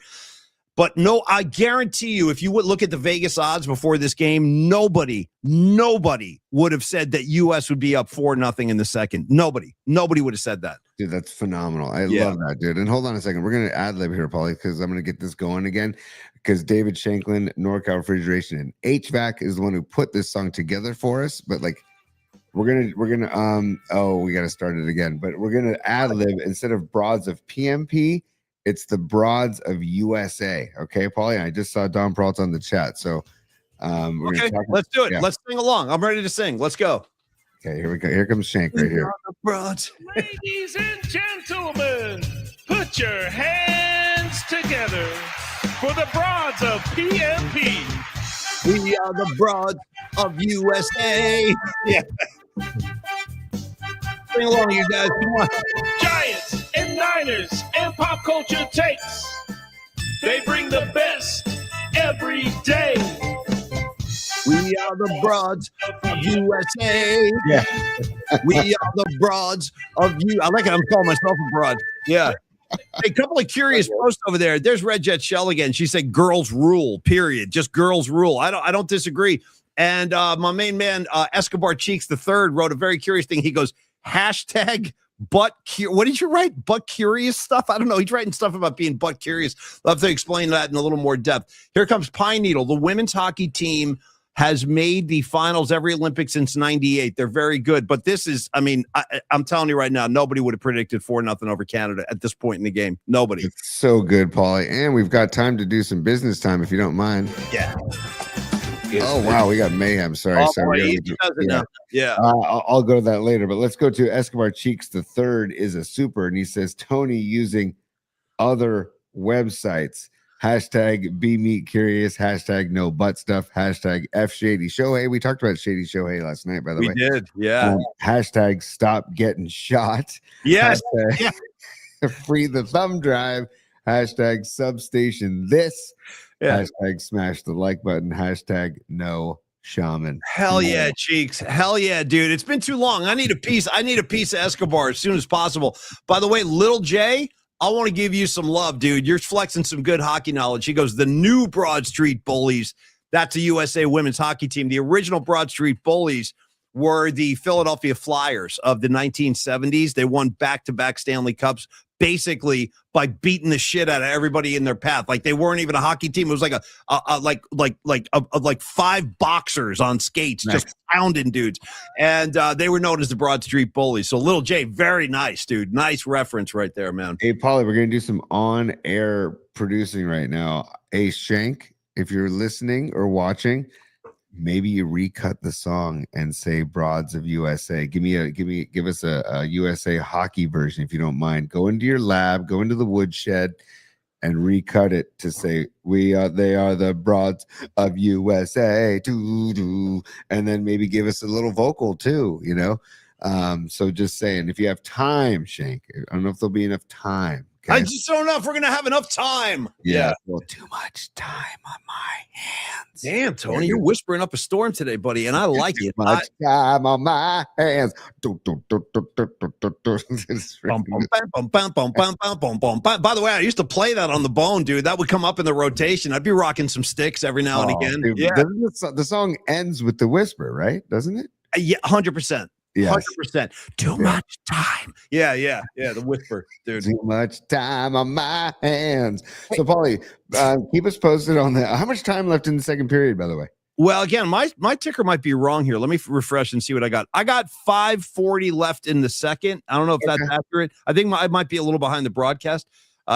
But no, I guarantee you, if you would look at the Vegas odds before this game, nobody would have said that U.S. would be up 4-0 in the second. Nobody would have said that. Dude, that's phenomenal. I love that, dude. And hold on a second. We're going to ad-lib here, Paulie, because I'm going to get this going again. Because David Shanklin, NorCal Refrigeration and HVAC is the one who put this song together for us. But like, we're gonna we got to start it again. But we're going to ad-lib instead of broads of PMP. It's the broads of USA. Okay, Paulie. I just saw Don Peralta on the chat. So let's do it. Yeah. Let's sing along. I'm ready to sing. Let's go. Okay, here we go. Here comes Shank right here. Broads. Ladies and gentlemen, put your hands together for the broads of PMP. We are the broads of USA. Yeah. Sing along, you guys. Come on. Giants and Niners and pop culture takes. They bring the best every day. We are the broads of USA. Yeah. We are the broads of you. I like it. I'm calling myself a broad. Yeah. A couple of curious posts over there. There's Red Jet Shell again. She said girls rule, period. Just girls rule. I don't disagree. And my main man, Escobar Cheeks III, wrote a very curious thing. He goes, hashtag what did you write? Butt curious stuff? I don't know. He's writing stuff about being butt curious. I'll have to explain that in a little more depth. Here comes Pine Needle. The women's hockey team has made the finals every Olympic since 98. They're very good. But this is, I'm telling you right now, nobody would have predicted 4-0 over Canada at this point in the game. Nobody. It's so good, Paulie. And we've got time to do some business time if you don't mind. Yeah. Oh, wow. We got mayhem. Sorry. I'll go to that later. But let's go to Escobar Cheeks III is a super. And he says, Tony using other websites. Hashtag be meat curious. Hashtag no butt stuff. Hashtag F Shady Shohei. We talked about Shady Shohei last night, by the way. We did. Yeah. Hashtag stop getting shot. Yes. Hashtag free the thumb drive. Hashtag substation this. Yeah. Hashtag smash the like button. Hashtag no shaman. Hell yeah, Cheeks. Hell yeah, dude. It's been too long. I need a piece of Escobar as soon as possible. By the way, Little J, I want to give you some love, dude. You're flexing some good hockey knowledge. He goes, the new Broad Street Bullies. That's a USA women's hockey team. The original Broad Street Bullies were the Philadelphia Flyers of the 1970s. They won back-to-back Stanley Cups basically by beating the shit out of everybody in their path. Like they weren't even a hockey team. It was like five boxers on skates, just pounding dudes. And they were known as the Broad Street Bullies. So Little J, very nice, dude. Nice reference right there, man. Hey, Paulie, we're going to do some on-air producing right now. Hey, Shank, if you're listening or watching, maybe you recut the song and say Broads of USA. Give us a USA hockey version if you don't mind. Go into your lab, go into the woodshed and recut it to say they are the Broads of USA. And then maybe give us a little vocal too, you know. So just saying, if you have time, Shank, I don't know if there'll be enough time. Okay? I just don't know if we're gonna have enough time. Yeah. Well, too much time on my hands. Damn, Tony, you're whispering up a storm today, buddy, and I like it. Too much time on my hands. By the way, I used to play that on the bone, dude. That would come up in the rotation. I'd be rocking some sticks every now and again. Dude, yeah, the song ends with the whisper, right? Doesn't it? Yeah, 100%. Yes. 100%. Too much time. Yeah. The whisper, dude. Too much time on my hands. So, Paulie, keep us posted on that. How much time left in the second period, by the way? Well, again, my ticker might be wrong here. Let me refresh and see what I got. I got 5:40 left in the second. I don't know if that's accurate. I think I might be a little behind the broadcast.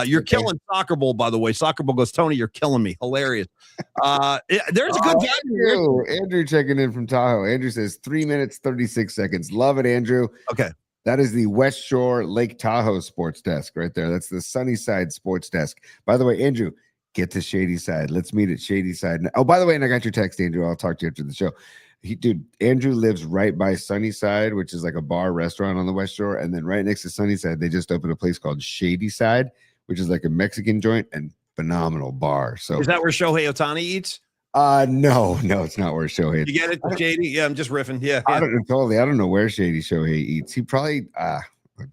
You're killing Soccer Bowl, by the way. Soccer Bowl goes, Tony, you're killing me. Hilarious. There's a good value. Andrew checking in from Tahoe. Andrew says 3 minutes, 36 seconds. Love it, Andrew. Okay. That is the West Shore Lake Tahoe sports desk right there. That's the Sunnyside sports desk. By the way, Andrew, get to Shady Side. Let's meet at Shady Side. Oh, by the way, and I got your text, Andrew. I'll talk to you after the show. Andrew lives right by Sunnyside, which is like a bar restaurant on the West Shore. And then right next to Sunnyside, they just opened a place called Shady Side, which is like a Mexican joint and phenomenal bar. So is that where Shohei Ohtani eats? No, it's not where Shohei. You get it, Shady? Yeah, I'm just riffing. Yeah. I don't know where Shady Shohei eats. He probably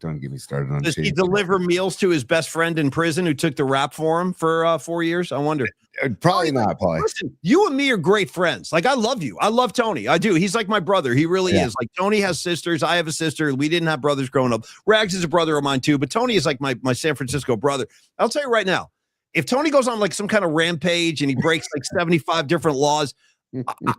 don't get me started on. Does he deliver meals to his best friend in prison who took the rap for him for 4 years? I wonder. Probably not, Paulie. Listen, you and me are great friends. Like, I love you. I love Tony. I do. He's like my brother. He really is. Like, Tony has sisters. I have a sister. We didn't have brothers growing up. Rags is a brother of mine too, but Tony is like my San Francisco brother. I'll tell you right now, if Tony goes on like some kind of rampage and he breaks like 75 different laws,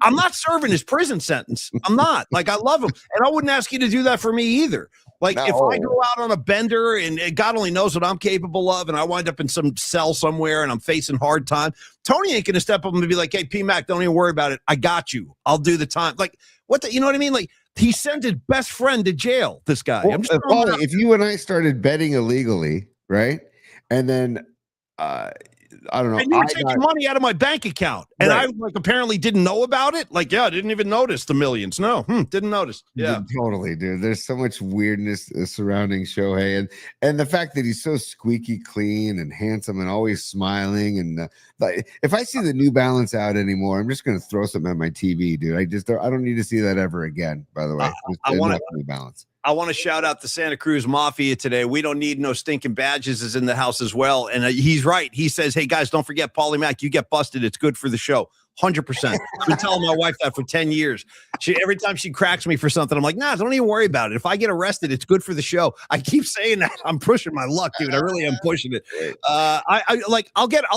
I'm not serving his prison sentence. I'm not. Like, I love him. And I wouldn't ask you to do that for me either. Like, if I go out on a bender and God only knows what I'm capable of, and I wind up in some cell somewhere and I'm facing hard time, Tony ain't going to step up and be like, hey, P-Mac, don't even worry about it. I got you. I'll do the time. Like, you know what I mean? Like, he sent his best friend to jail, this guy. Well, Paulie, if you and I started betting illegally, right? And then, I don't know. And you were taking money out of my bank account, and I like apparently didn't know about it. Like, I didn't even notice the millions. No, didn't notice. Yeah, totally, dude. There's so much weirdness surrounding Shohei, and the fact that he's so squeaky clean and handsome and always smiling. And like, if I see the New Balance out anymore, I'm just gonna throw something at my TV, dude. I don't need to see that ever again. By the way, I want New Balance. I want to shout out the Santa Cruz Mafia today. We don't need no stinking badges is in the house as well. And he's right. He says, hey, guys, don't forget Paulie Mac. You get busted. It's good for the show. 100%. I've been telling my wife that for 10 years. Every time she cracks me for something, I'm like, nah, don't even worry about it. If I get arrested, it's good for the show. I keep saying that. I'm pushing my luck, dude. I really am pushing it. I'll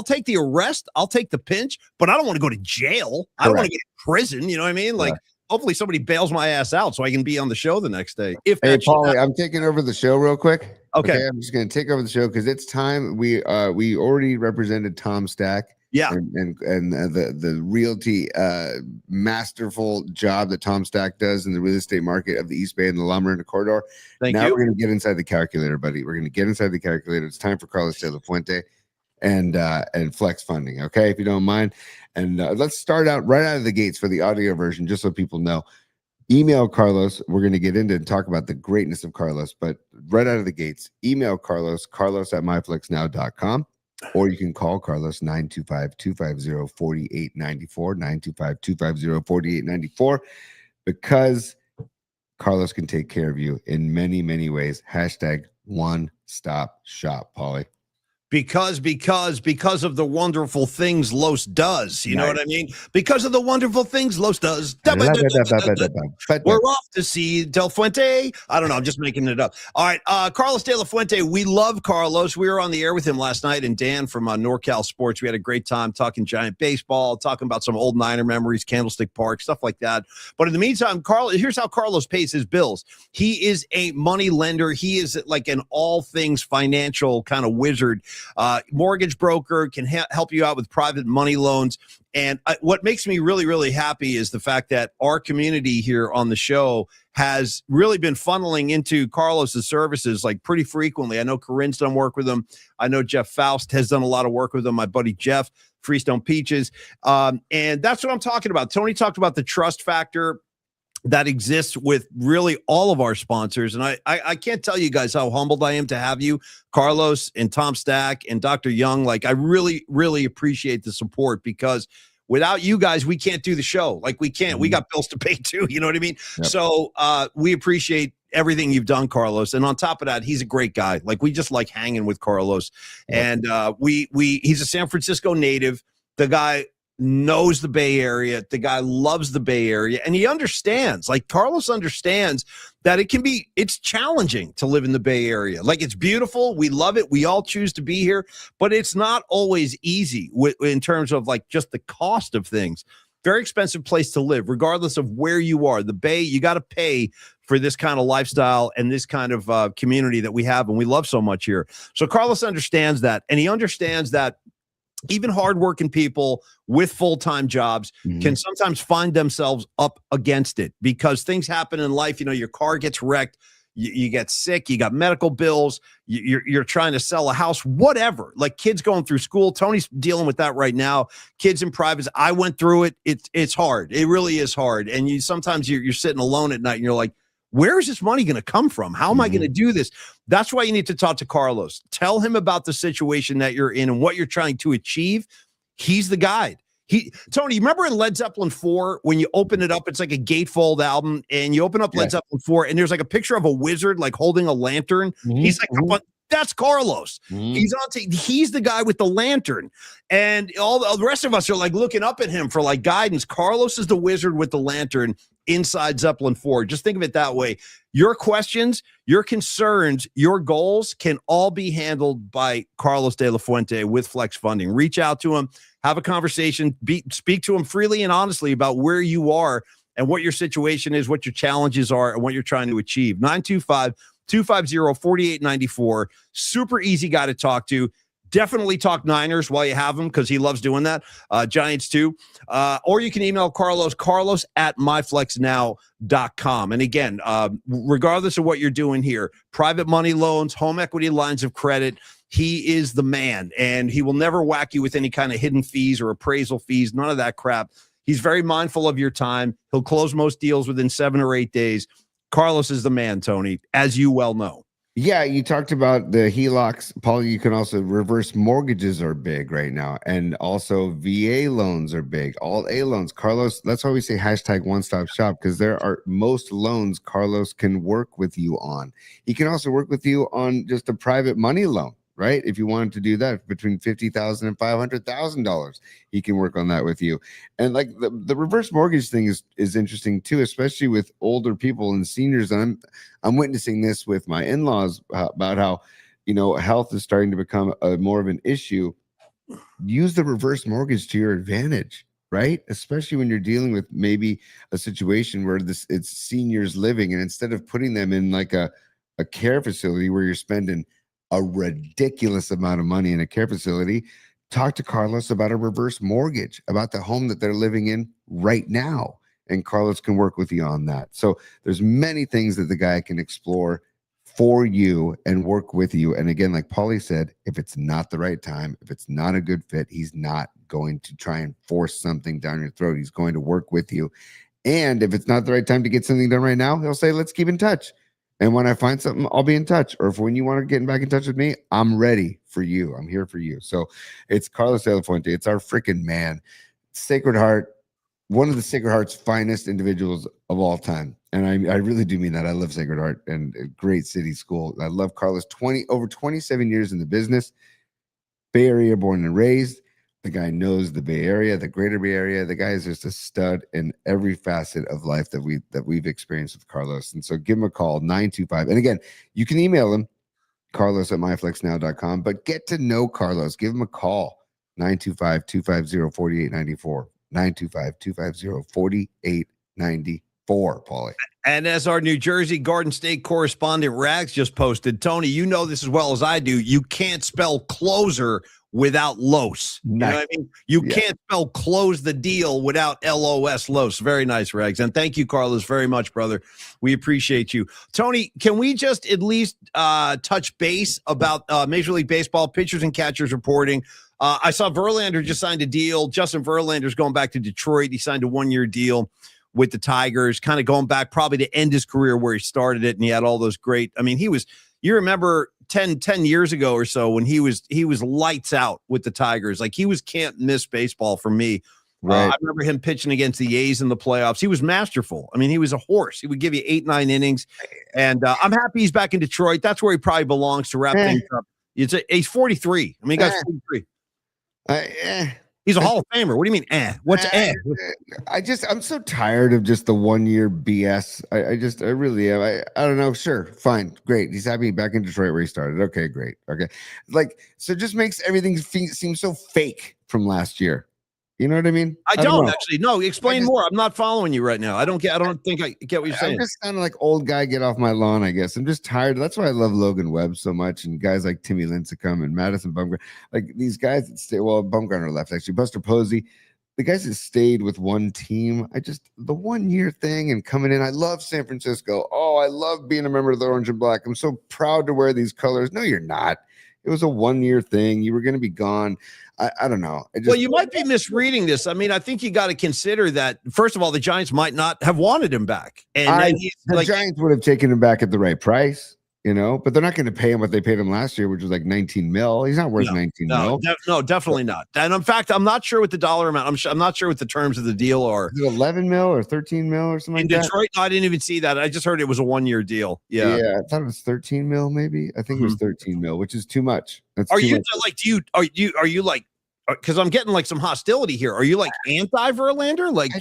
take the arrest. I'll take the pinch, but I don't want to go to jail. I don't want to get in prison. You know what I mean? Like, hopefully somebody bails my ass out so I can be on the show the next day. Hey, Paulie, I'm taking over the show real quick. Okay. I'm just going to take over the show because it's time. We already represented Tom Stack. Yeah. And the realty masterful job that Tom Stack does in the real estate market of the East Bay and the lumber and the corridor. Now we're going to get inside the calculator, buddy. We're going to get inside the calculator. It's time for Carlos De La Fuente and Flex Funding. Okay, if you don't mind. And let's start out right out of the gates for the audio version, just so people know. Email Carlos. We're going to get into and talk about the greatness of Carlos, but right out of the gates, email Carlos at myflexnow.com, or you can call Carlos 925-250-4894, 925-250-4894, because Carlos can take care of you in many, many ways. Hashtag one stop shop, Paulie. because of the wonderful things Los does. You know what I mean? Because of the wonderful things Los does. We're off to see Del Fuente. I don't know. I'm just making it up. All right. Carlos De La Fuente. We love Carlos. We were on the air with him last night, and Dan from NorCal Sports. We had a great time talking Giant baseball, talking about some old Niner memories, Candlestick Park, stuff like that. But in the meantime, here's how Carlos pays his bills. He is a money lender. He is like an all things financial kind of wizard. Mortgage broker, can help you out with private money loans. And what makes me really, really happy is the fact that our community here on the show has really been funneling into Carlos's services like pretty frequently. I know Corinne's done work with him. I know Jeff Faust has done a lot of work with him. My buddy Jeff, Freestone Peaches. And that's what I'm talking about. Tony talked about the trust factor that exists with really all of our sponsors. And I can't tell you guys how humbled I am to have you, Carlos and Tom Stack and Dr. Young. Like, I really, really appreciate the support, because without you guys, we can't do the show. Like, we can't. We got bills to pay too. You know what I mean? Yep. So we appreciate everything you've done, Carlos. And on top of that, he's a great guy. Like, we just like hanging with Carlos. Yep. And he's a San Francisco native. The guy knows the Bay Area. The guy loves the Bay Area, and he understands, like Carlos understands that it's challenging to live in the Bay Area. Like, it's beautiful. We love it. We all choose to be here, but it's not always easy in terms of like just the cost of things. Very expensive place to live, regardless of where you are. The Bay, you got to pay for this kind of lifestyle and this kind of community that we have and we love so much here. So Carlos understands that, and he understands that even hardworking people with full-time jobs can sometimes find themselves up against it because things happen in life. You know, your car gets wrecked, you get sick, you got medical bills, you're trying to sell a house, whatever. Like, kids going through school. Tony's dealing with that right now. Kids in privates. I went through it. It's hard. It really is hard. And sometimes you're sitting alone at night and you're like, where is this money going to come from? How am I going to do this? That's why you need to talk to Carlos. Tell him about the situation that you're in and what you're trying to achieve. He's the guide. Tony, you remember in Led Zeppelin 4, when you open it up, it's like a gatefold album, and you open up Led Zeppelin 4, and there's like a picture of a wizard like holding a lantern. He's like, that's Carlos. He's the guy with the lantern. And all the rest of us are like looking up at him for like guidance. Carlos is the wizard with the lantern inside Zeppelin 4. Just think of it that way. Your questions, your concerns, your goals can all be handled by Carlos De La Fuente with Flex Funding. Reach out to him, have a conversation, speak to him freely and honestly about where you are and what your situation is, what your challenges are, and what you're trying to achieve. 925-250-4894. Super easy guy to talk to. Definitely talk Niners while you have him, because he loves doing that. Giants too. Or you can email Carlos at myflexnow.com. And again, regardless of what you're doing here, private money loans, home equity lines of credit, he is the man, and he will never whack you with any kind of hidden fees or appraisal fees, none of that crap. He's very mindful of your time. He'll close most deals within 7 or 8 days. Carlos is the man, Tony, as you well know. Yeah, you talked about the HELOCs. Paul, you can also reverse mortgages are big right now. And also VA loans are big. All A loans. Carlos, that's why we say hashtag one-stop shop, because there are most loans Carlos can work with you on. He can also work with you on just a private money loan, right? If you wanted to do that between $50,000 and $500,000, he can work on that with you. And like the reverse mortgage thing is interesting too, especially with older people and seniors. And I'm witnessing this with my in-laws about how, you know, health is starting to become more of an issue. Use the reverse mortgage to your advantage, right? Especially when you're dealing with maybe a situation where it's seniors living, and instead of putting them in like a care facility where you're spending a ridiculous amount of money in a care facility, talk to Carlos about a reverse mortgage, about the home that they're living in right now. And Carlos can work with you on that. So there's many things that the guy can explore for you and work with you. And again, like Paulie said, if it's not the right time, if it's not a good fit, he's not going to try and force something down your throat. He's going to work with you. And if it's not the right time to get something done right now, he'll say, let's keep in touch. And when I find something, I'll be in touch. Or if when you want to get back in touch with me, I'm ready for you. I'm here for you. So it's Carlos De La Fuente. It's our freaking man. Sacred Heart, one of the Sacred Heart's finest individuals of all time. And I really do mean that. I love Sacred Heart and a great city school. I love Carlos. Over 27 years in the business. Bay Area born and raised. The guy knows the Bay Area, the greater Bay Area. The guy is just a stud in every facet of life that we've experienced with Carlos. And so give him a call, 925. And again, you can email him, carlos@myflexnow.com, but get to know Carlos. Give him a call, 925-250-4894. 925-250-4894, Paulie. And as our New Jersey Garden State correspondent Rags just posted, Tony, you know this as well as I do. You can't spell closer without Los. You know what I mean? You can't spell close the deal without LOS, Los. Very nice, Rags. And thank you, Carlos, very much, brother. We appreciate you. Tony, can we just at least touch base about Major League Baseball pitchers and catchers reporting? I saw Verlander just signed a deal. Justin Verlander's going back to Detroit. He signed a 1-year deal with the Tigers, kind of going back probably to end his career where he started it. And he had all those great, I mean, you remember 10 years ago or so when he was lights out with the Tigers. Like he was can't miss baseball for me. Right. I remember him pitching against the A's in the playoffs. He was masterful. I mean, he was a horse. He would give you 8-9 innings. And I'm happy he's back in Detroit. That's where he probably belongs to wrap things up. He's 43. I mean, he got 43. He's a Hall of Famer. What do you mean? What's I'm so tired of just the 1-year BS. I really am. I don't know. Sure. Fine. Great. He's happy back in Detroit where he started. Okay, great. Okay. Like, so it just makes everything seem so fake from last year. You know what I mean? I don't actually. No, explain more. I'm not following you right now. I don't think I get what you're saying. I'm just kind of like old guy, get off my lawn, I guess. I'm just tired. That's why I love Logan Webb so much, and guys like Timmy Lincecum and Madison Bumgarner. Like these guys that stay. Well, Bumgarner left actually. Buster Posey. The guys that stayed with one team. The 1-year thing and coming in. I love San Francisco. Oh, I love being a member of the Orange and Black. I'm so proud to wear these colors. No, you're not. It was a 1-year thing. You were going to be gone. I don't know. Well, you might be misreading this. I mean, I think you got to consider that, first of all, the Giants might not have wanted him back. And the Giants would have taken him back at the right price, but they're not going to pay him what they paid him last year, which was like 19 mil. He's not worth 19 mil. No, definitely not. And in fact, I'm not sure what the dollar amount. I'm not sure what the terms of the deal are. Is it 11 mil or 13 mil or something in Detroit? No, I didn't even see that. I just heard it was a 1-year deal. Yeah. Yeah. I thought it was 13 mil, maybe. I think it was 13 mil, which is too much. Are you like, because I'm getting like some hostility here. Are you like anti-Verlander? Like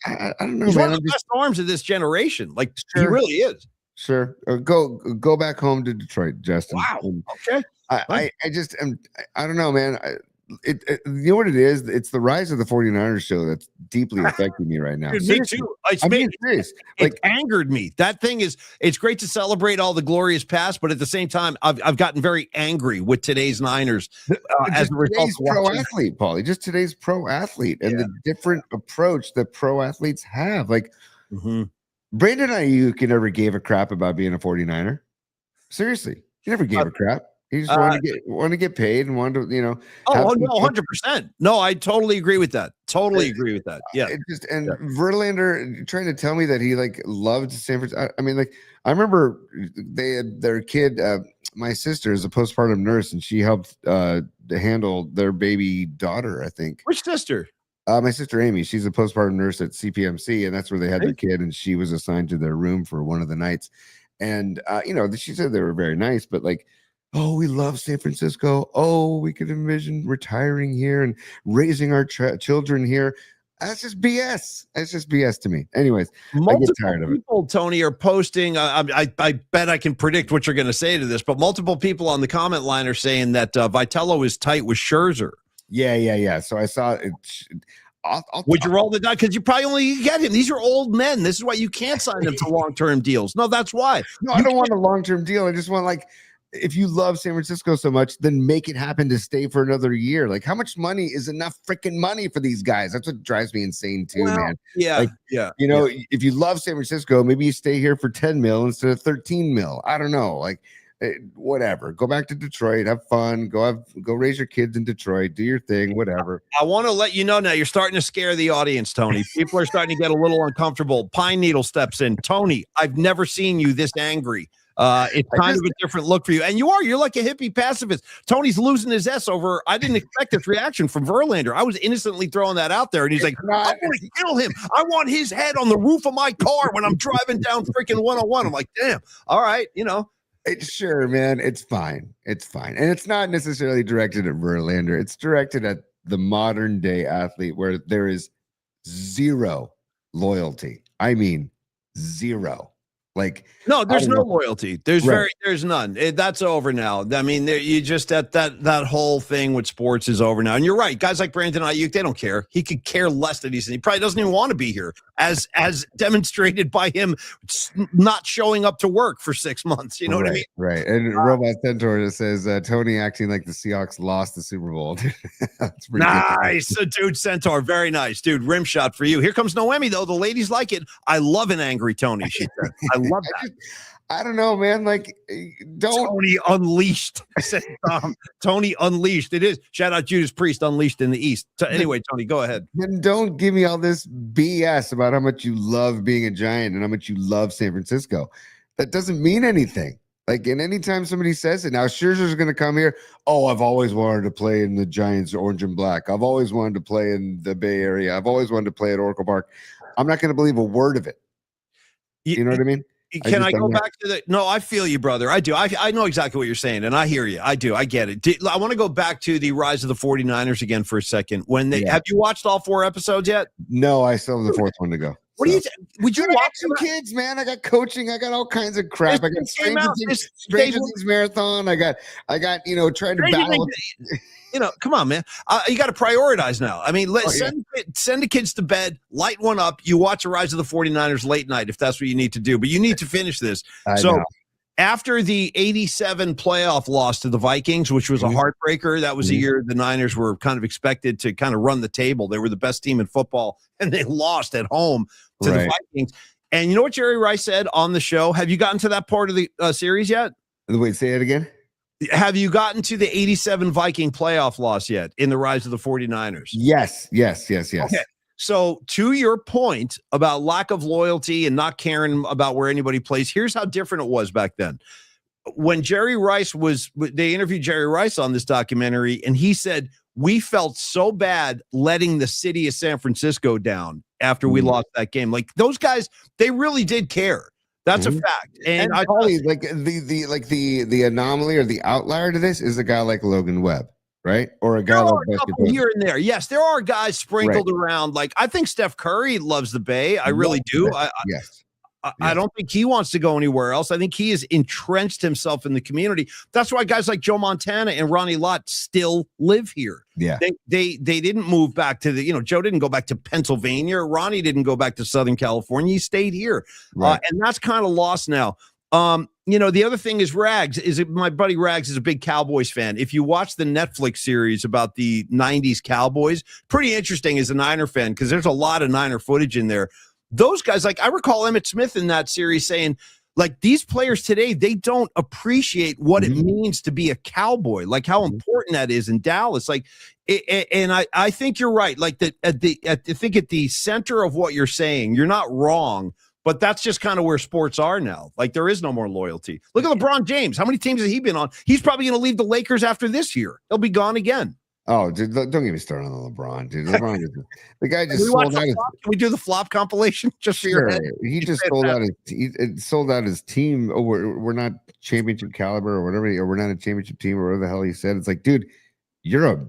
I don't know. He's one of the best arms of this generation. Like he really is. Sure. Go back home to Detroit, Justin. Wow. Okay. I don't know, man. You know what it is? It's the rise of the 49ers show that's deeply affecting me right now. Dude, me too. Serious. It angered me. That thing it's great to celebrate all the glorious past, but at the same time, I've gotten very angry with today's Niners as a result of pro athlete, Paulie. Just today's pro athlete and the different approach that pro athletes have. Like Brandon Ayuk never gave a crap about being a 49er. Seriously, he never gave a crap. He just wanted to get paid and wanted to, Oh no, 100%. No, I totally agree with that. Totally agree with that. Yeah. Verlander trying to tell me that he like loved San Francisco. I mean, like I remember they had their kid. My sister is a postpartum nurse, and she helped handle their baby daughter. I think. Which sister? My sister Amy. She's a postpartum nurse at CPMC, and that's where they had their kid, and she was assigned to their room for one of the nights. And she said they were very nice, but like. Oh, we love San Francisco. Oh, we could envision retiring here and raising our children here. That's just BS. That's just BS to me. Anyways, I get tired of it. People, Tony, are posting. I bet I can predict what you're going to say to this, but multiple people on the comment line are saying that Vitello is tight with Scherzer. Yeah. So I saw it. Would you roll the dice? Because you probably only get him. These are old men. This is why you can't sign them to long-term deals. No, that's why. No, I don't want a long-term deal. I just want if you love San Francisco so much, then make it happen to stay for another year. Like, how much money is enough freaking money for these guys? That's what drives me insane too, man. Yeah. If you love San Francisco, maybe you stay here for 10 mil instead of 13 mil. I don't know. Like, whatever. Go back to Detroit, have fun. Go raise your kids in Detroit. Do your thing. Whatever. I want to let you know now. You're starting to scare the audience, Tony. People are starting to get a little uncomfortable. Pine Needle steps in. Tony, I've never seen you this angry. It's kind of a different look for you. And you're like a hippie pacifist. Tony's losing his S over. I didn't expect this reaction from Verlander. I was innocently throwing that out there. And he's like, I want to kill him. I want his head on the roof of my car when I'm driving down freaking 101. I'm like, damn. All right. Sure, man. It's fine. It's fine. And it's not necessarily directed at Verlander. It's directed at the modern day athlete where there is zero loyalty. I mean, zero. Like, No, I there's don't no know. loyalty. There's Right. there's none. That's over now. I mean, you just that whole thing with sports is over now. And you're right. Guys like Brandon Ayuk, they don't care. He could care less that he probably doesn't even want to be here, as demonstrated by him not showing up to work for 6 months. You know what I mean? Right. And Robot Centaur says Tony acting like the Seahawks lost the Super Bowl. That's pretty Nice, dude. Centaur, very nice, dude. Rim shot for you. Here comes Noemi, though. The ladies like it. I love an angry Tony. She said, "I love that." I don't know, man. Like, don't. Tony unleashed. Said Tom. Tony unleashed. It is. Shout out Judas Priest unleashed in the East. Anyway, Tony, go ahead. Then don't give me all this BS about how much you love being a Giant and how much you love San Francisco. That doesn't mean anything. Like, and anytime somebody says it, now Scherzer's going to come here. Oh, I've always wanted to play in the Giants orange and black. I've always wanted to play in the Bay Area. I've always wanted to play at Oracle Park. I'm not going to believe a word of it. You know what I mean? Can I go back to the? No, I feel you, brother. I do. I know exactly what you're saying, and I hear you. I do. I get it. I want to go back to the rise of the 49ers again for a second. When they have you watched all 4 episodes yet? No, I still have the 4th one to go. What do you? Would you watch some kids, man? I got coaching. I got all kinds of crap. I got Stranger Things marathon. I got trying to battle. Come on, man. You got to prioritize now. I mean, send the kids to bed, light one up. You watch the rise of the 49ers late night if that's what you need to do. But you need to finish this. So after the 87 playoff loss to the Vikings, which was a heartbreaker, that was a year the Niners were kind of expected to kind of run the table. They were the best team in football, and they lost at home to the Vikings. And you know what Jerry Rice said on the show? Have you gotten to that part of the series yet? Wait, say it again. Have you gotten to the 87 Viking playoff loss yet in the rise of the 49ers? Yes. Okay. So to your point about lack of loyalty and not caring about where anybody plays, here's how different it was back then. When they interviewed Jerry Rice on this documentary, and he said, we felt so bad letting the city of San Francisco down after we lost that game. Like, those guys, they really did care. That's a fact. And probably the anomaly or the outlier to this is a guy like Logan Webb, right? Or a guy like here and there. Yes, there are guys sprinkled around. Like, I think Steph Curry loves the Bay. I really do. Yes. I don't think he wants to go anywhere else. I think he has entrenched himself in the community. That's why guys like Joe Montana and Ronnie Lott still live here. Yeah. They didn't move back to Joe didn't go back to Pennsylvania. Ronnie didn't go back to Southern California. He stayed here. Right. And that's kind of lost now. The other thing is my buddy Rags is a big Cowboys fan. If you watch the Netflix series about the 90s Cowboys, pretty interesting as a Niner fan, because there's a lot of Niner footage in there. Those guys, like, I recall Emmitt Smith in that series saying, like, these players today, they don't appreciate what it means to be a Cowboy, like how important that is in Dallas. Like, and I think you're right. Like, I think at the center of what you're saying, you're not wrong, but that's just kind of where sports are now. Like, there is no more loyalty. Look at LeBron James. How many teams has he been on? He's probably going to leave the Lakers after this year. He'll be gone again. Oh, dude, don't get me started on LeBron, dude. LeBron, the guy just sold out. Can we do the flop compilation just for your head? He just sold out his team. Oh, we're not championship caliber or whatever, or we're not a championship team or whatever the hell he said. It's like, dude, you're a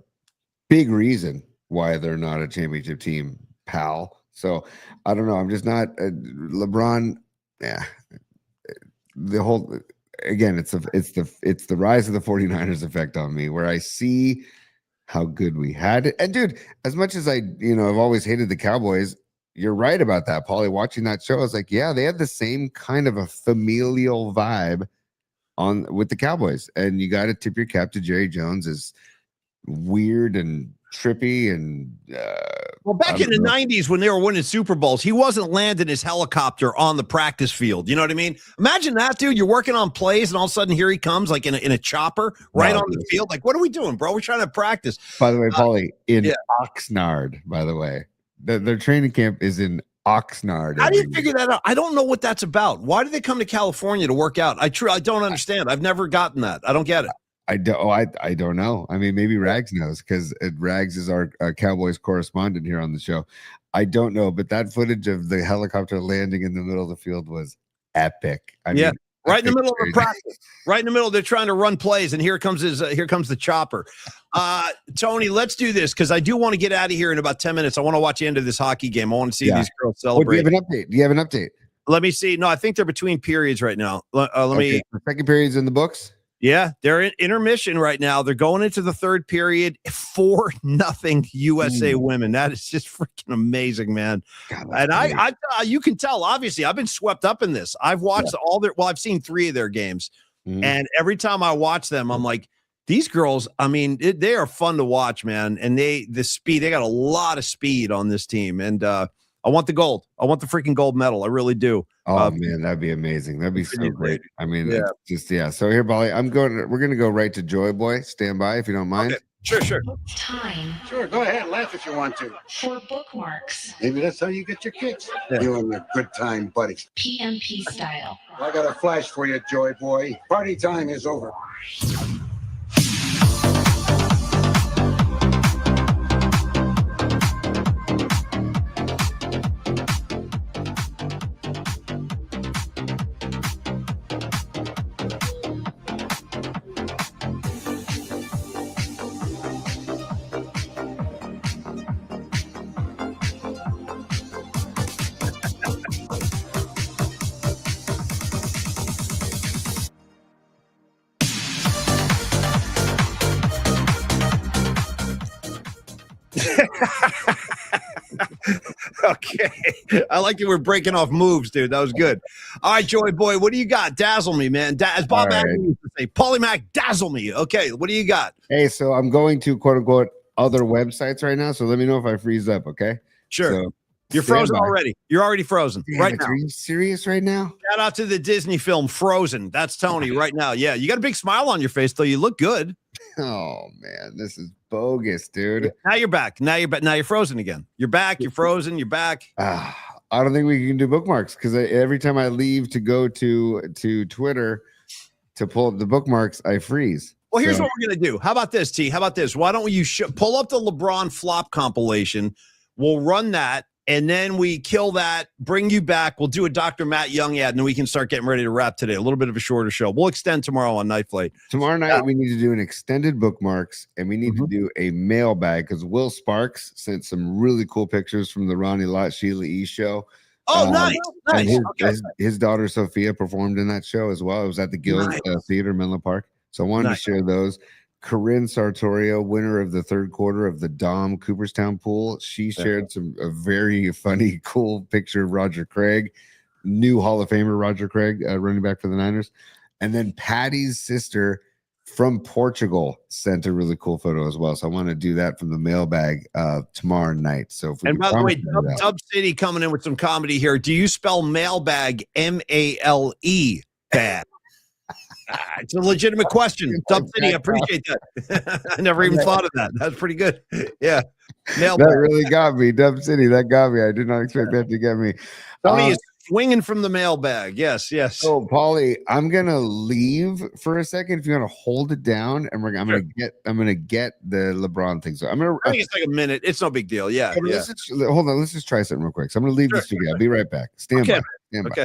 big reason why they're not a championship team, pal. So I don't know. I'm just not LeBron. Yeah, the whole again. It's the rise of the 49ers effect on me, where I see how good we had it. And dude, as much as I've always hated the Cowboys, you're right about that, Paulie. Watching that show, I was like, yeah, they had the same kind of a familial vibe with the Cowboys. And you got to tip your cap to Jerry Jones, as weird and trippy and back in the 90s when they were winning Super Bowls, he wasn't landing his helicopter on the practice field. You know what I mean? Imagine that, dude. You're working on plays, and all of a sudden here he comes, like in a chopper on the field. Like, what are we doing, bro? We're trying to practice. By the way, Paulie, in Oxnard, by the way, their training camp is in Oxnard. How do you figure that out? I don't know what that's about. Why do they come to California to work out? I don't understand. I've never gotten that. I don't get it. I don't know. I mean, maybe Rags knows, because Rags is our Cowboys correspondent here on the show. I don't know, but that footage of the helicopter landing in the middle of the field was epic. I mean, Right in the middle of the practice. Right in the middle, they're trying to run plays, and here comes the chopper. Tony, let's do this because I do want to get out of here in about 10 minutes. I want to watch the end of this hockey game. I want to see these girls celebrate. Do you have an update? Let me see. No, I think they're between periods right now. Let me. The second period's in the books. Yeah, they're in intermission right now. They're going into the third period. 4-0 USA women. That is just freaking amazing, man. God, and I, you can tell. Obviously, I've been swept up in this. I've watched all their. Well, I've seen 3 of their games, and every time I watch them, I'm like, these girls. I mean, they are fun to watch, man. And the speed. They got a lot of speed on this team, and I want the gold. I want the freaking gold medal. I really do. Oh man, that'd be amazing. That'd be so great. I mean, So here, Bolly, we're gonna go right to Joy Boy. Stand by if you don't mind. Okay. Sure. Time. Sure, go ahead, laugh if you want to. For bookmarks. Maybe that's how you get your kicks. You and your good time buddies. PMP style. I got a flash for you, Joy Boy. Party time is over. Okay. I like you were breaking off moves, dude. That was good. All right, Joey Boy, what do you got? Dazzle me, man. As Bob Atkins used to say, Paulie Mac, dazzle me. Okay, what do you got? Hey, so I'm going to quote unquote other websites right now. So let me know if I freeze up, okay? Sure. So, you're frozen already. You're already frozen right now. Are you serious right now? Shout out to the Disney film Frozen. That's Tony right now. Yeah, you got a big smile on your face, though. You look good. Oh man, this is bogus, dude. Now you're back. Now you're frozen again. You're back. You're frozen. You're back. I don't think we can do bookmarks because every time I leave to go to Twitter to pull up the bookmarks, I freeze. Well, here's what we're gonna do. How about this, T? How about this? Why don't you pull up the LeBron flop compilation? We'll run that. And then we kill that, bring you back. We'll do a Dr. Matt Young ad, and then we can start getting ready to wrap today. A little bit of a shorter show. We'll extend tomorrow on Night Flight. Tomorrow night, we need to do an extended bookmarks, and we need to do a mailbag because Will Sparks sent some really cool pictures from the Ronnie Lott, Sheila E. show. Oh, nice. And his daughter, Sophia, performed in that show as well. It was at the Guild Theater, Menlo Park. So I wanted to share those. Corinne Sartorio, winner of the third quarter of the Dom Cooperstown pool, she shared a very funny, cool picture of Roger Craig, new Hall of Famer Roger Craig, running back for the Niners. And then Patty's sister from Portugal sent a really cool photo as well. So I want to do that from the mailbag tomorrow night. So if we and by the way, Dub City coming in with some comedy here. Do you spell mailbag M-A-L-E bag? It's a legitimate question. Dub City, I appreciate that. I never even thought of that. That's pretty good. Yeah. That really got me. Dub City, that got me. I did not expect that to get me. Tony is swinging from the mailbag. Yes. So, Paulie, I'm gonna leave for a second. If you want to hold it down, and I'm gonna get the LeBron thing. So I think it's like a minute. It's no big deal. Yeah. Hold on. Let's just try something real quick. So I'm gonna leave this to you. I'll be right back. Stand by. Okay.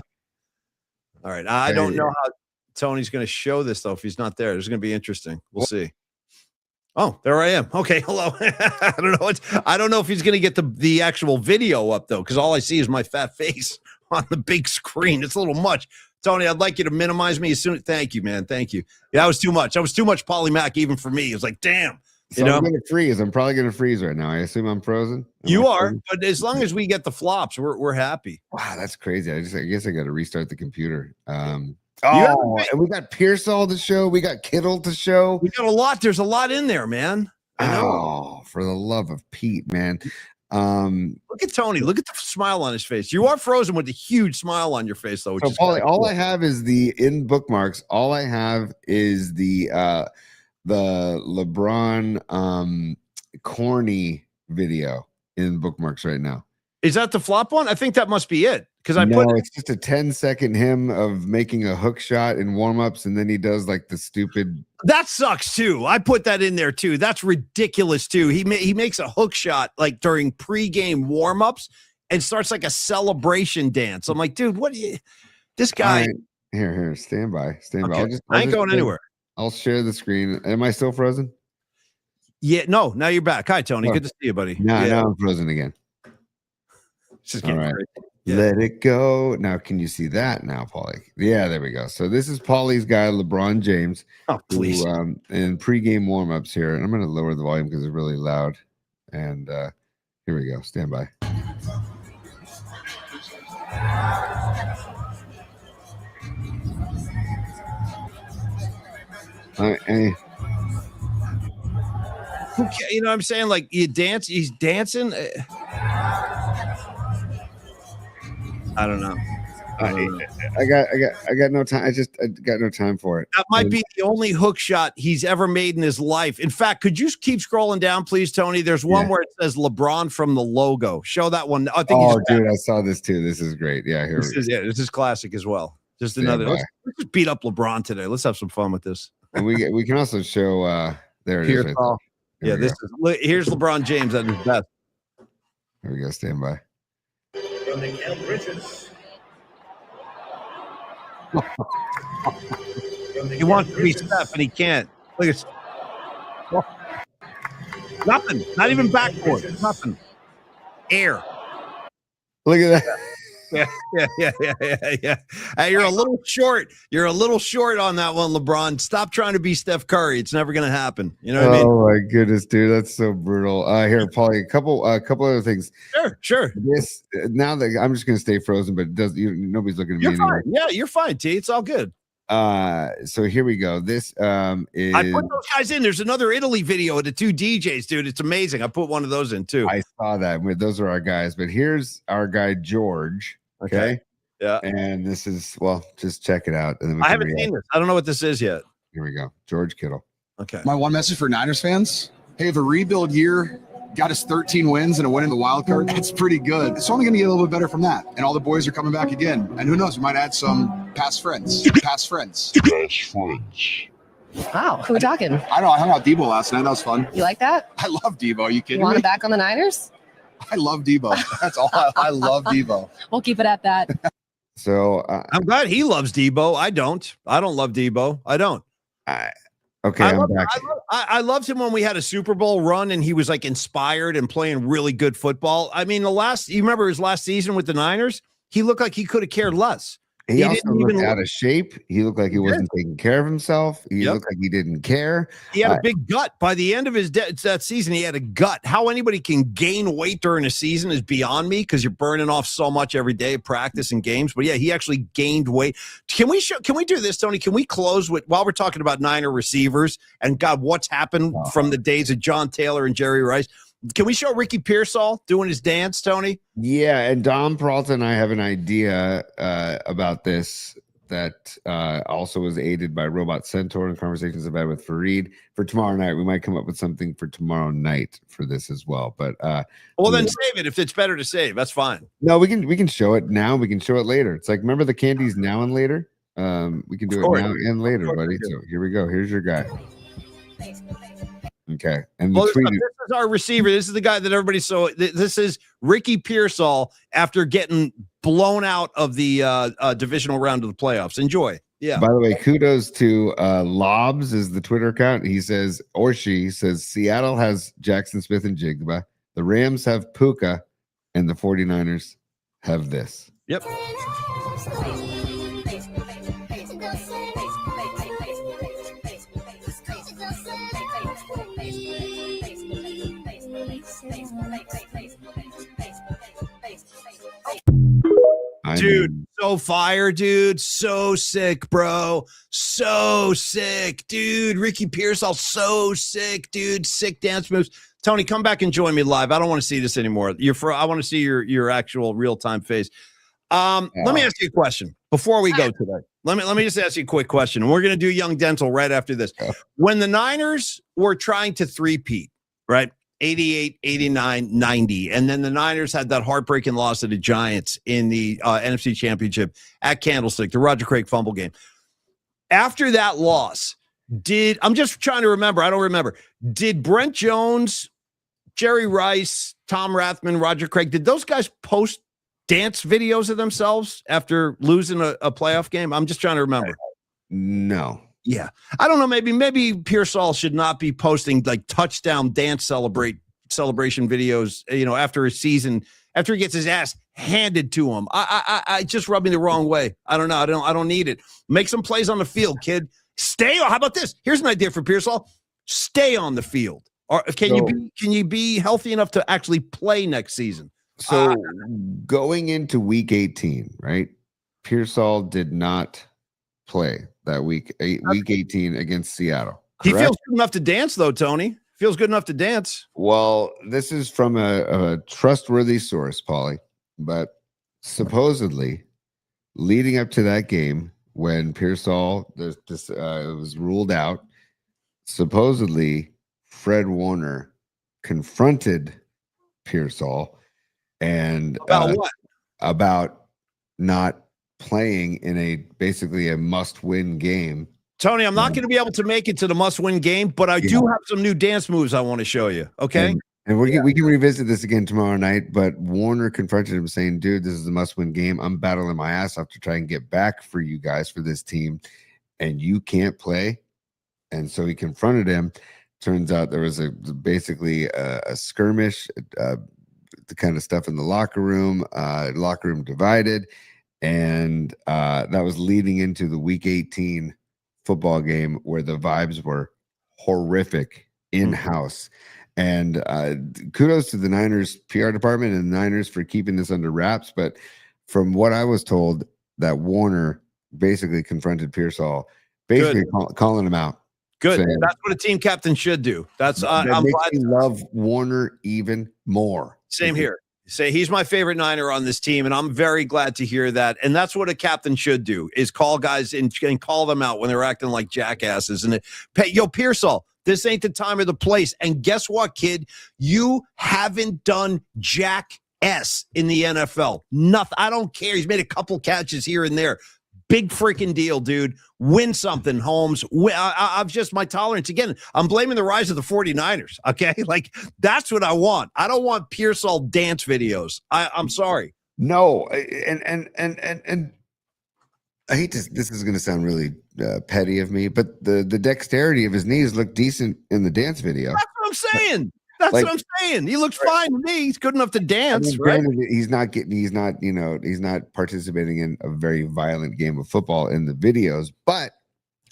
All right. I don't know how Tony's going to show this, though, if he's not there. It's going to be interesting. We'll see. Oh, there I am. Okay, hello. I don't know if he's going to get the actual video up, though, because all I see is my fat face on the big screen. It's a little much. Tony, I'd like you to minimize me as soon. Thank you, man. Thank you. Yeah, that was too much. That was too much Paulie Mac even for me. It was like, damn. So I'm going to freeze. I'm probably going to freeze right now. I assume I'm frozen. You are, but as long as we get the flops, we're happy. Wow, that's crazy. I guess I got to restart the computer. And we got Pearsall to show. We got Kittle to show. We got a lot. There's a lot in there, man. I know. Oh, for the love of Pete, man. Look at Tony. Look at the smile on his face. You are frozen with a huge smile on your face, though. So, Paulie, all I have is in bookmarks. All I have is the LeBron corny video in bookmarks right now. Is that the flop one? I think that must be it. Because it's just a 10-second him of making a hook shot in warm-ups, and then he does like the stupid. That sucks too. I put that in there too. That's ridiculous too. He makes a hook shot like during pregame warm-ups and starts like a celebration dance. I'm like, dude, what? This guy. Here. Stand by. Okay. I ain't going anywhere. I'll share the screen. Am I still frozen? Yeah, no, now you're back. Hi, Tony. Oh. Good to see you, buddy. No, now I'm frozen again. Just all right. Yeah. Let it go. Now, can you see that now, Paulie? Yeah, there we go. So this is Paulie's guy, LeBron James. Oh, please. Who, in pregame warm-ups here. And I'm going to lower the volume because it's really loud. And here we go. Stand by. Okay, you know what I'm saying? Like he's dancing. I don't know. I got no time. I got no time for it. That might be the only hook shot he's ever made in his life. In fact, could you keep scrolling down, please, Tony? There's one where it says LeBron from the logo. Show that one. I think. Oh, dude, I saw this too. This is great. Yeah, here. This is classic as well. Just another. Let's just beat up LeBron today. Let's have some fun with this. And we can also show. There it is. Right yeah, here's LeBron James at his best. Here we go. Stand by. From the Camp Bridges. He wants to be Steph and he can't. Look at nothing. Not even backboard. Nothing. Air. Look at that. Yeah. Hey, you're a little short. You're a little short on that one, LeBron. Stop trying to be Steph Curry. It's never going to happen. You know what I mean? Oh my goodness, dude, that's so brutal. Here, Paulie, a couple other things. Sure. This now that I'm just going to stay frozen, but nobody's looking at me. You're fine. Yeah, you're fine, T. It's all good. So here we go. This is. I put those guys in. There's another Italy video of the two DJs, dude. It's amazing. I put one of those in too. I saw that. Those are our guys, but here's our guy George. Okay. Yeah. And this is, well, just check it out. And then I haven't seen this. I don't know what this is yet. Here we go. George Kittle. Okay. My one message for Niners fans: hey, if a rebuild year got us 13 wins and a win in the wild card, that's pretty good. It's only going to get a little bit better from that. And all the boys are coming back again. And who knows, we might add some past friends. Wow, who are we talking? I don't know. I hung out with Debo last night. That was fun. You like that? I love Debo. Are you kidding You want me? him back on the Niners? I love Debo. That's all. I love Debo. We'll keep it at that. So I'm glad he loves Debo. I don't love Debo. I don't. Okay, I'm back. I loved him when we had a Super Bowl run and he was like inspired and playing really good football. I mean, you remember his last season with the Niners? He looked like he could have cared less. He also looked out of shape. He looked like he wasn't taking care of himself. He looked like he didn't care. He had a big gut. By the end of that season, he had a gut. How anybody can gain weight during a season is beyond me because you're burning off so much every day of practice and games. But yeah, he actually gained weight. Can we do this, Tony? Can we close with, while we're talking about Niner receivers and God, what's happened from the days of John Taylor and Jerry Rice? Can we show Ricky Pearsall doing his dance, Tony? Yeah, and Dom Peralta and I have an idea about this that also was aided by Robot Centaur and conversations I've had with Fareed for tomorrow night. We might come up with something for tomorrow night for this as well. But then save it if it's better to save. That's fine. No, we can show it now. We can show it later. It's like, remember the candies now and later? We can do it now and later, buddy. So here we go. Here's your guy. Okay. And this is our receiver. This is the guy that everybody saw. This is Ricky Pearsall after getting blown out of the divisional round of the playoffs. Enjoy. Yeah. By the way, kudos to Lobs is the Twitter account. He says, or she says, Seattle has Jackson Smith and Jigba. The Rams have Puka and the 49ers have this. Yep. Dude, so fire, dude. So sick, bro. So sick, dude. Ricky Pearsall, so sick, dude. Sick dance moves. Tony, come back and join me live. I don't want to see this anymore. I want to see your actual real-time face. Let me ask you a question before we go today. Let me just ask you a quick question. We're going to do Young Dental right after this. When the Niners were trying to three-peat, right? 88, 89, 90. And then the Niners had that heartbreaking loss to the Giants in the NFC Championship at Candlestick, the Roger Craig fumble game. After that loss, I'm just trying to remember. I don't remember. Did Brent Jones, Jerry Rice, Tom Rathman, Roger Craig, did those guys post dance videos of themselves after losing a playoff game? I'm just trying to remember. No. Yeah. I don't know. Maybe Pearsall should not be posting like touchdown dance celebration videos, after a season, after he gets his ass handed to him. I just rub me the wrong way. I don't know. I don't need it. Make some plays on the field, kid. Stay on. How about this? Here's an idea for Pearsall. Stay on the field. Or can you be healthy enough to actually play next season? So going into week 18, right? Pearsall did not play that week 18 against Seattle. Correct? He feels good enough to dance, though, Tony. Feels good enough to dance. Well, this is from a trustworthy source, Paulie, but supposedly leading up to that game when Pearsall was ruled out, supposedly Fred Warner confronted Pearsall and About what? About not playing in basically a must-win game. Tony, I'm not going to be able to make it to the must-win game, but I do have some new dance moves I want to show you. Okay. And we can revisit this again tomorrow night, but Warner confronted him saying, dude, this is a must-win game. I'm battling my ass off to try and get back for you guys, for this team, and you can't play. And so he confronted him. Turns out there was basically a skirmish, the kind of stuff in the locker room divided. And that was leading into the week 18 football game where the vibes were horrific in-house. And kudos to the Niners PR department and the Niners for keeping this under wraps. But from what I was told, that Warner basically confronted Pearsall, basically calling him out. Good. Saying, that's what a team captain should do. That I'm glad to love Warner even more. Same here. Say he's my favorite Niner on this team, and I'm very glad to hear that. And that's what a captain should do: is call guys and call them out when they're acting like jackasses. And Pearsall, this ain't the time or the place. And guess what, kid? You haven't done jack S in the NFL. Nothing. I don't care. He's made a couple catches here and there. Big freaking deal, dude. Win something, Holmes. I'm just, my tolerance. Again, I'm blaming the rise of the 49ers, okay? Like, that's what I want. I don't want Pearsall dance videos. I'm sorry. No, and I hate to, this is going to sound really petty of me, but the dexterity of his knees look decent in the dance video. That's what I'm saying. That's what I'm saying. He looks fine to me. He's good enough to dance, right? He's not participating in a very violent game of football in the videos, but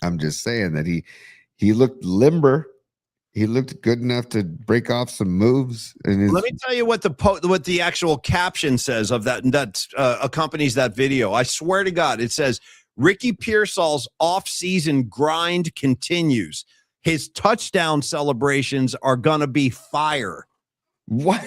I'm just saying that he looked limber. He looked good enough to break off some moves. Let me tell you what the actual caption says of that accompanies that video. I swear to God, it says Ricky Pearsall's off-season grind continues. His touchdown celebrations are gonna be fire. What?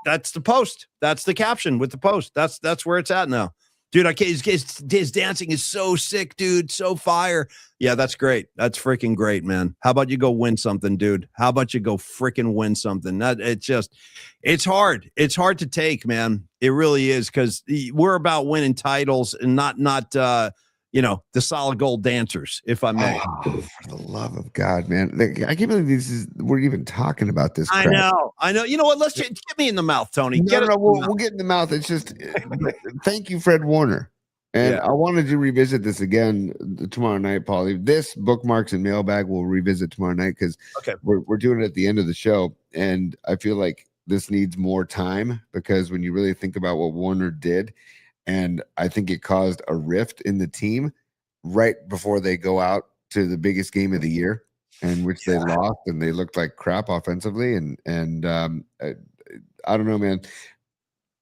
That's the post. That's the caption with the post. That's where it's at now. Dude, his dancing is so sick, dude. So fire. Yeah, that's great. That's freaking great, man. How about you go win something, dude? How about you go freaking win something? It's hard. It's hard to take, man. It really is, because we're about winning titles and not the solid gold dancers, if I may. Oh, for the love of God, man. I can't believe we're even talking about this crap. I know. You know what? Let's get me in the mouth, Tony. We'll get in the mouth. It's just, thank you, Fred Warner. And I wanted to revisit this again tomorrow night, Paulie. This bookmarks and mailbag we'll revisit tomorrow night, because we're doing it at the end of the show. And I feel like this needs more time, because when you really think about what Warner did, and I think it caused a rift in the team right before they go out to the biggest game of the year, in which they lost and they looked like crap offensively. And I don't know, man.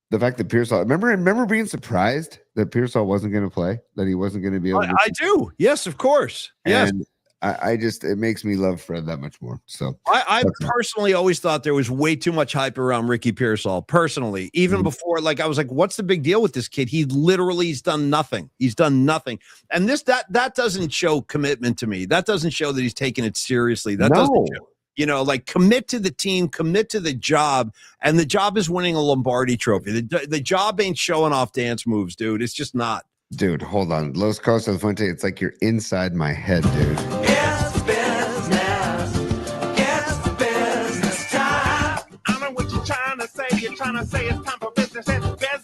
The fact that Pearsall, remember being surprised that Pearsall wasn't going to play, that he wasn't going to be able to. I do. Yes, of course. Yes. And it makes me love Fred that much more. So I personally always thought there was way too much hype around Ricky Pearsall. Personally, even before, I was like, what's the big deal with this kid? He's done nothing. He's done nothing. And that doesn't show commitment to me. That doesn't show that he's taking it seriously. That doesn't show, commit to the team, commit to the job. And the job is winning a Lombardi trophy. The job ain't showing off dance moves, dude. It's just not. Dude, hold on. Los Cosas del Fuente, it's like you're inside my head, dude. It's business time. I know what you're trying to say. You're trying to say it's time for business. It's business.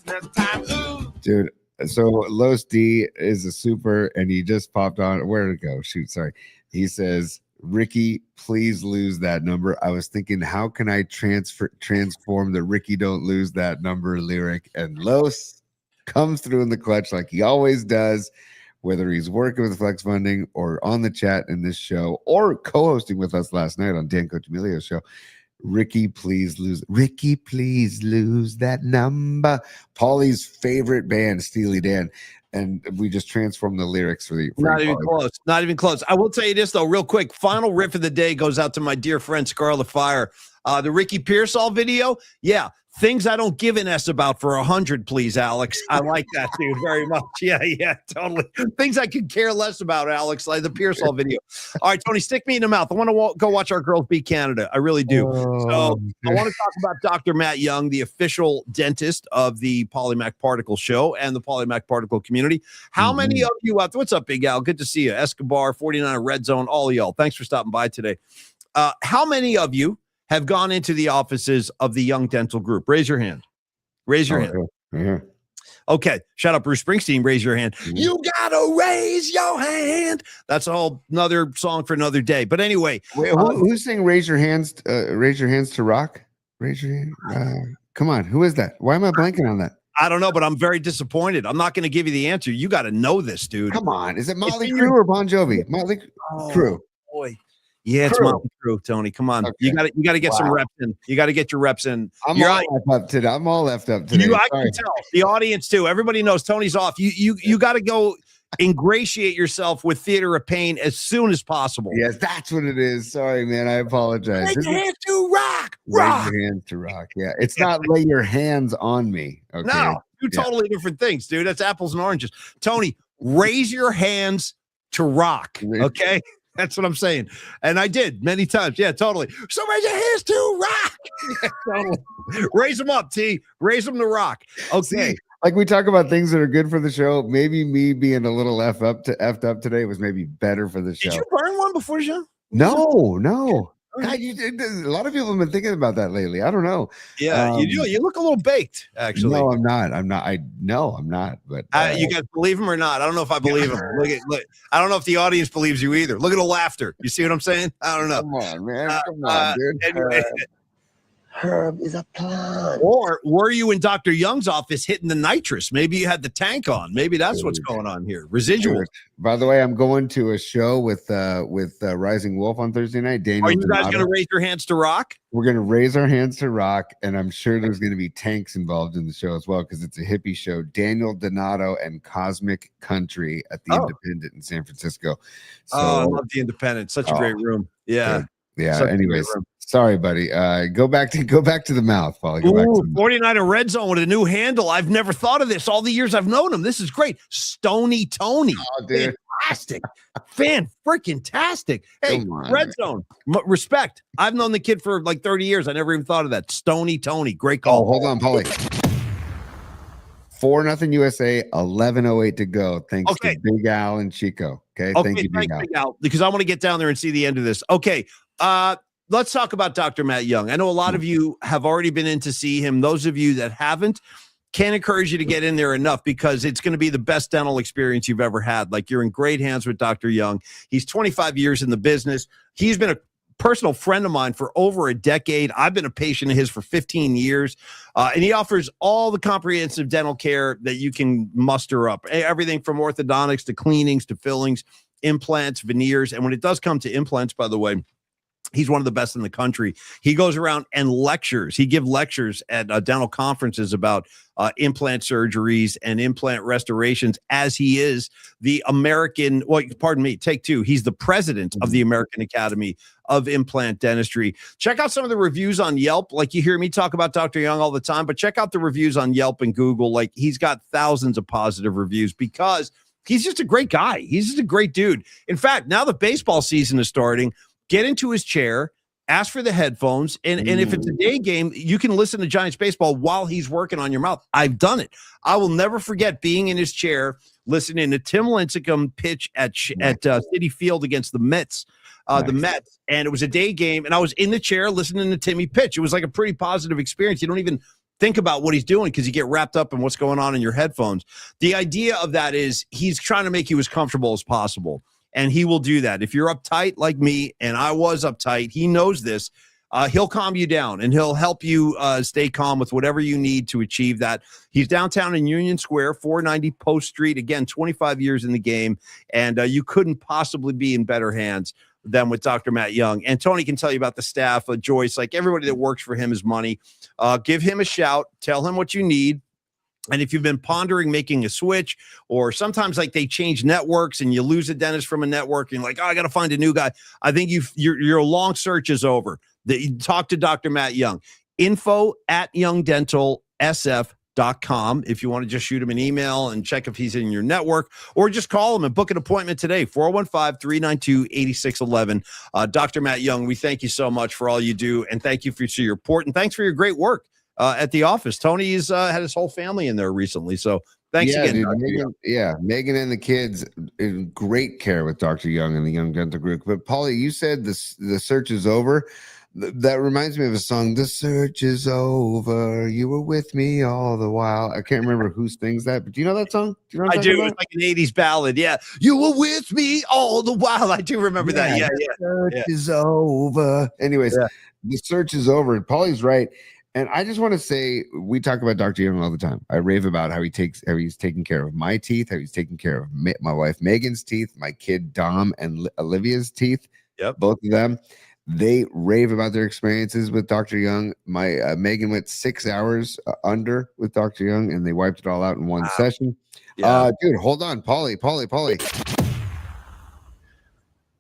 Dude, so Los D is a super, and he just popped on. Where did it go? Shoot, sorry. He says, Ricky, please lose that number. I was thinking, how can I transform the Ricky don't lose that number lyric? And Los comes through in the clutch like he always does, whether he's working with Flex Funding or on the chat in this show or co-hosting with us last night on Dan Coach Emilio's show. Ricky, please lose. Ricky, please lose that number. Paulie's favorite band, Steely Dan. And we just transformed the lyrics for not even close. Not even close. I will tell you this, though, real quick. Final riff of the day goes out to my dear friend, Scarlet Fire. The Ricky Pearsall video. Yeah. Things I don't give an S about for 100, please, Alex. I like that, dude, very much. Yeah, totally. Things I could care less about, Alex, like the Pearsall video. All right, Tony, stick me in the mouth. I want to go watch our girls beat Canada. I really do. So I want to talk about Dr. Matt Young, the official dentist of the Polymac Particle Show and the Polymac Particle community. How many of you out there? What's up, Big Al? Good to see you. Escobar, 49 Red Zone, all of y'all. Thanks for stopping by today. How many of you have gone into the offices of the Young Dental Group? Raise your hand. Raise your hand. Yeah. Okay. Shout out Bruce Springsteen. Raise your hand. You gotta raise your hand. That's a whole another song for another day. But anyway, wait, who's saying raise your hands? Raise your hands to rock. Raise your hand. Come on. Who is that? Why am I blanking on that? I don't know, but I'm very disappointed. I'm not going to give you the answer. You got to know this, dude. Come on. Is it Motley Crue or Bon Jovi? Motley Crue. Boy. Yeah, it's Motley Crue, Tony. Come on. Okay. You got to get some reps in. You got to get your reps in. I'm all left up today. I can tell. The audience too. Everybody knows Tony's off. You got to go ingratiate yourself with Theater of Pain as soon as possible. Yes, that's what it is. Sorry, man. I apologize. Raise your hands to rock. Raise your hands to rock. Yeah. It's not lay your hands on me. Okay. No, two totally different things, dude. That's apples and oranges. Tony, raise your hands to rock. Okay. That's what I'm saying. And I did many times. Yeah, totally. So raise your hands to rock. Yeah, totally. Raise them up, T. Raise them to rock. Okay. See, like we talk about things that are good for the show. Maybe me being a little effed up today was maybe better for the show. Did you burn one before the show? No. God, a lot of people have been thinking about that lately. I don't know. Yeah, you do. You look a little baked, actually. No, I'm not. I'm not. But you guys believe him or not? I don't know if I believe him. Look. I don't know if the audience believes you either. Look at the laughter. You see what I'm saying? I don't know. Come on, man. Come on, dude. Anyway. Herb is a plant. Or were you in Dr. Young's office hitting the nitrous? Maybe you had the tank on. Maybe that's what's going on here. Residual. By the way, I'm going to a show with Rising Wolf on Thursday night. Daniel, are you guys going to raise your hands to rock? We're going to raise our hands to rock, and I'm sure there's going to be tanks involved in the show as well because it's a hippie show. Daniel Donato and Cosmic Country at the Independent in San Francisco. So, I love the Independent. Such a great room. Yeah. Good. Yeah. Anyways, sorry, buddy. Go back to the mouth, Paulie. Go back to the 49 in Red Zone with a new handle. I've never thought of this all the years I've known him. This is great. Stony Tony. Oh, dude. Fantastic. Fan-freaking-tastic. Hey, Red Zone. Respect. I've known the kid for like 30 years. I never even thought of that. Stony Tony. Great call. Oh, hold on, Paulie. 4-0 USA, 11:08 to go. Thanks to Big Al and Chico. Okay, thank you, Big Al. Because I want to get down there and see the end of this. Okay, let's talk about Dr. Matt Young. I know a lot of you have already been in to see him. Those of you that haven't, can't encourage you to get in there enough because it's going to be the best dental experience you've ever had. Like, you're in great hands with Dr. Young. He's 25 years in the business. He's been a personal friend of mine for over a decade. I've been a patient of his for 15 years. And he offers all the comprehensive dental care that you can muster up. Everything from orthodontics to cleanings to fillings, implants, veneers. And when it does come to implants, by the way, he's one of the best in the country. He goes around and lectures. He gives lectures at dental conferences about implant surgeries and implant restorations, as he is the American, take two. He's the president of the American Academy of Implant Dentistry. Check out some of the reviews on Yelp. Like, you hear me talk about Dr. Young all the time, but check out the reviews on Yelp and Google. Like, he's got thousands of positive reviews because he's just a great guy. He's just a great dude. In fact, now the baseball season is starting. Get into his chair, ask for the headphones, and if it's a day game, you can listen to Giants baseball while he's working on your mouth. I've done it. I will never forget being in his chair, listening to Tim Lincecum pitch at Citi Field against the Mets. The Mets, and it was a day game, and I was in the chair listening to Timmy pitch. It was like a pretty positive experience. You don't even think about what he's doing because you get wrapped up in what's going on in your headphones. The idea of that is he's trying to make you as comfortable as possible, and he will do that. If you're uptight like me, and I was uptight, he knows this. He'll calm you down, and he'll help you stay calm with whatever you need to achieve that. He's downtown in Union Square, 490 Post Street. Again, 25 years in the game, and you couldn't possibly be in better hands than with Dr. Matt Young. And Tony can tell you about the staff, Joyce, like everybody that works for him is money. Give him a shout. Tell him what you need. And if you've been pondering making a switch, or sometimes like they change networks and you lose a dentist from a network and you're like, oh, I got to find a new guy. I think your long search is over. Talk to Dr. Matt Young. info@youngdentalsf.com if you want to just shoot him an email and check if he's in your network, or just call him and book an appointment today, 415-392-8611. Dr. Matt Young, we thank you so much for all you do, and thank you for your support, and thanks for your great work at the office. Tony's had his whole family in there recently, so thanks again. Dude, Megan and the kids in great care with Dr. Young and the Young Dental Group. But Paulie, you said the search is over. That reminds me of a song, The Search is Over. You were with me all the while. I can't remember who sings that, but do you know that song? Do you know I do. It's like an 80s ballad. Yeah. You were with me all the while. I do remember that. Yeah. The search is over. Anyways, The search is over. Paulie's right. And I just want to say, we talk about Dr. Young all the time. I rave about how he's taking care of my teeth, how he's taking care of my wife Megan's teeth, my kid Dom and Olivia's teeth. Yep. Both of them. They rave about their experiences with Dr. Young. My Megan went 6 hours under with Dr. Young, and they wiped it all out in one session. Yeah. Dude, hold on. Paulie.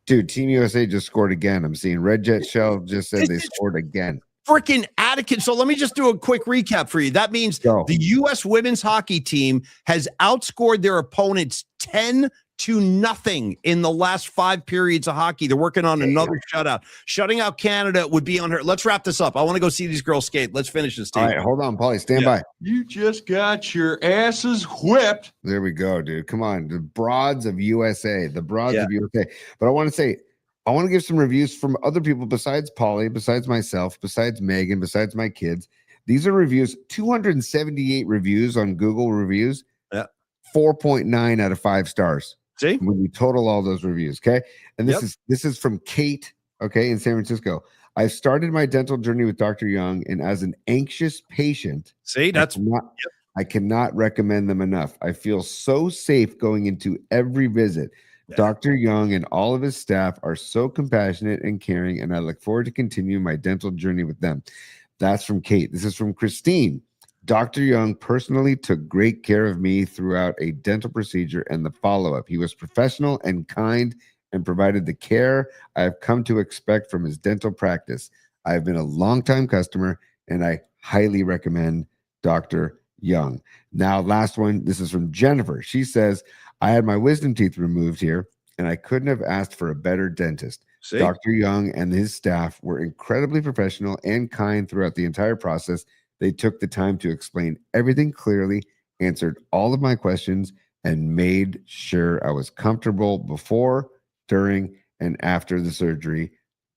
Dude, Team USA just scored again. I'm seeing Red Jet Shell just said they scored again. Freaking Atticus. So let me just do a quick recap for you. That means the U.S. women's hockey team has outscored their opponents 10-0 in the last 5 periods of hockey. They're working on another shutout. Shutting out Canada would be on her. Let's wrap this up. I want to go see these girls skate. Let's finish this team. All right, hold on, Paulie. Stand by. You just got your asses whipped. There we go, dude. Come on. The broads of USA. The broads of USA. But I want to say, I want to give some reviews from other people besides Paulie, besides myself, besides Megan, besides my kids. These are reviews, 278 reviews on Google reviews. Yeah. 4.9 out of 5 stars. See? When you total all those reviews, okay? And this is from Kate, okay, in San Francisco. I've started my dental journey with Dr. Young, and as an anxious patient, I cannot recommend them enough. I feel so safe going into every visit. Dr. Young and all of his staff are so compassionate and caring, and I look forward to continuing my dental journey with them. That's from Kate. This is from Christine. Dr. Young personally took great care of me throughout a dental procedure and the follow-up. He was professional and kind and provided the care I have come to expect from his dental practice. I have been a longtime customer, and I highly recommend Dr. Young. Now, last one. This is from Jennifer. She says, I had my wisdom teeth removed here, and I couldn't have asked for a better dentist. See? Dr. Young and his staff were incredibly professional and kind throughout the entire process. They took the time to explain everything clearly, answered all of my questions, and made sure I was comfortable before, during, and after the surgery.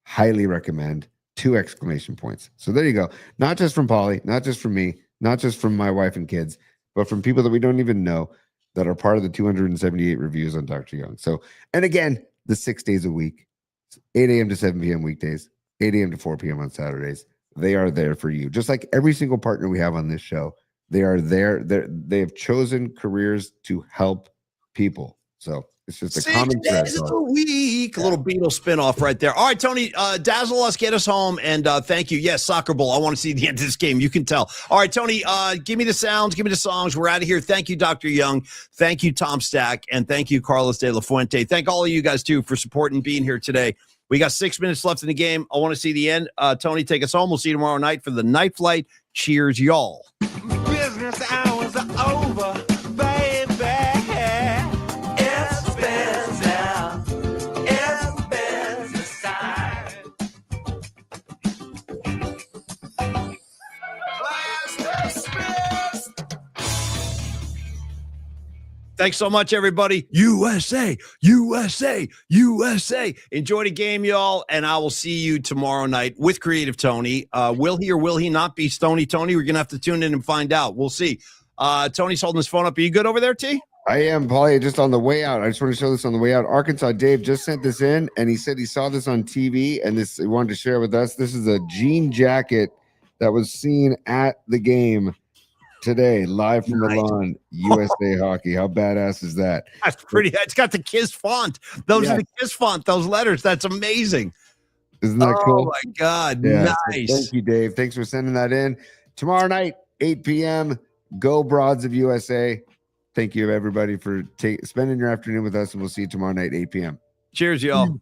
Highly recommend. 2 exclamation points. So there you go. Not just from Paulie, not just from me, not just from my wife and kids, but from people that we don't even know that are part of the 278 reviews on Dr. Young. So, and again, the 6 days a week, 8 a.m. to 7 p.m. weekdays, 8 a.m. to 4 p.m. on Saturdays. They are there for you. Just like every single partner we have on this show, they are there. They have chosen careers to help people. So it's just a common thread. 6 days a week. A little Beatles spinoff right there. All right, Tony, dazzle us, get us home, and thank you. Yes, Soccer Bowl. I want to see the end of this game. You can tell. All right, Tony, give me the sounds, give me the songs. We're out of here. Thank you, Dr. Young. Thank you, Tom Stack, and thank you, Carlos De La Fuente. Thank all of you guys, too, for supporting being here today. We got 6 minutes left in the game. I want to see the end. Tony, take us home. We'll see you tomorrow night for the night flight. Cheers, y'all. Business hours are over, baby. It's business. It's business time. Class dismissed. Thanks so much, everybody. USA, USA, USA. Enjoy the game, y'all, and I will see you tomorrow night with Creative Tony. Will he or will he not be Stony Tony? We're going to have to tune in and find out. We'll see. Tony's holding his phone up. Are you good over there, T? I am, Paulie, just on the way out. I just want to show this on the way out. Arkansas Dave just sent this in, and he said he saw this on TV, and he wanted to share with us. This is a jean jacket that was seen at the game today, live from the lawn, USA Hockey. How badass is that? That's pretty. It's got the KISS font. Those are the KISS font, those letters. That's amazing. Isn't that cool? Oh, my God. Yeah. Nice. So thank you, Dave. Thanks for sending that in. Tomorrow night, 8 p.m., go Broads of USA. Thank you, everybody, for spending your afternoon with us, and we'll see you tomorrow night, 8 p.m. Cheers, y'all.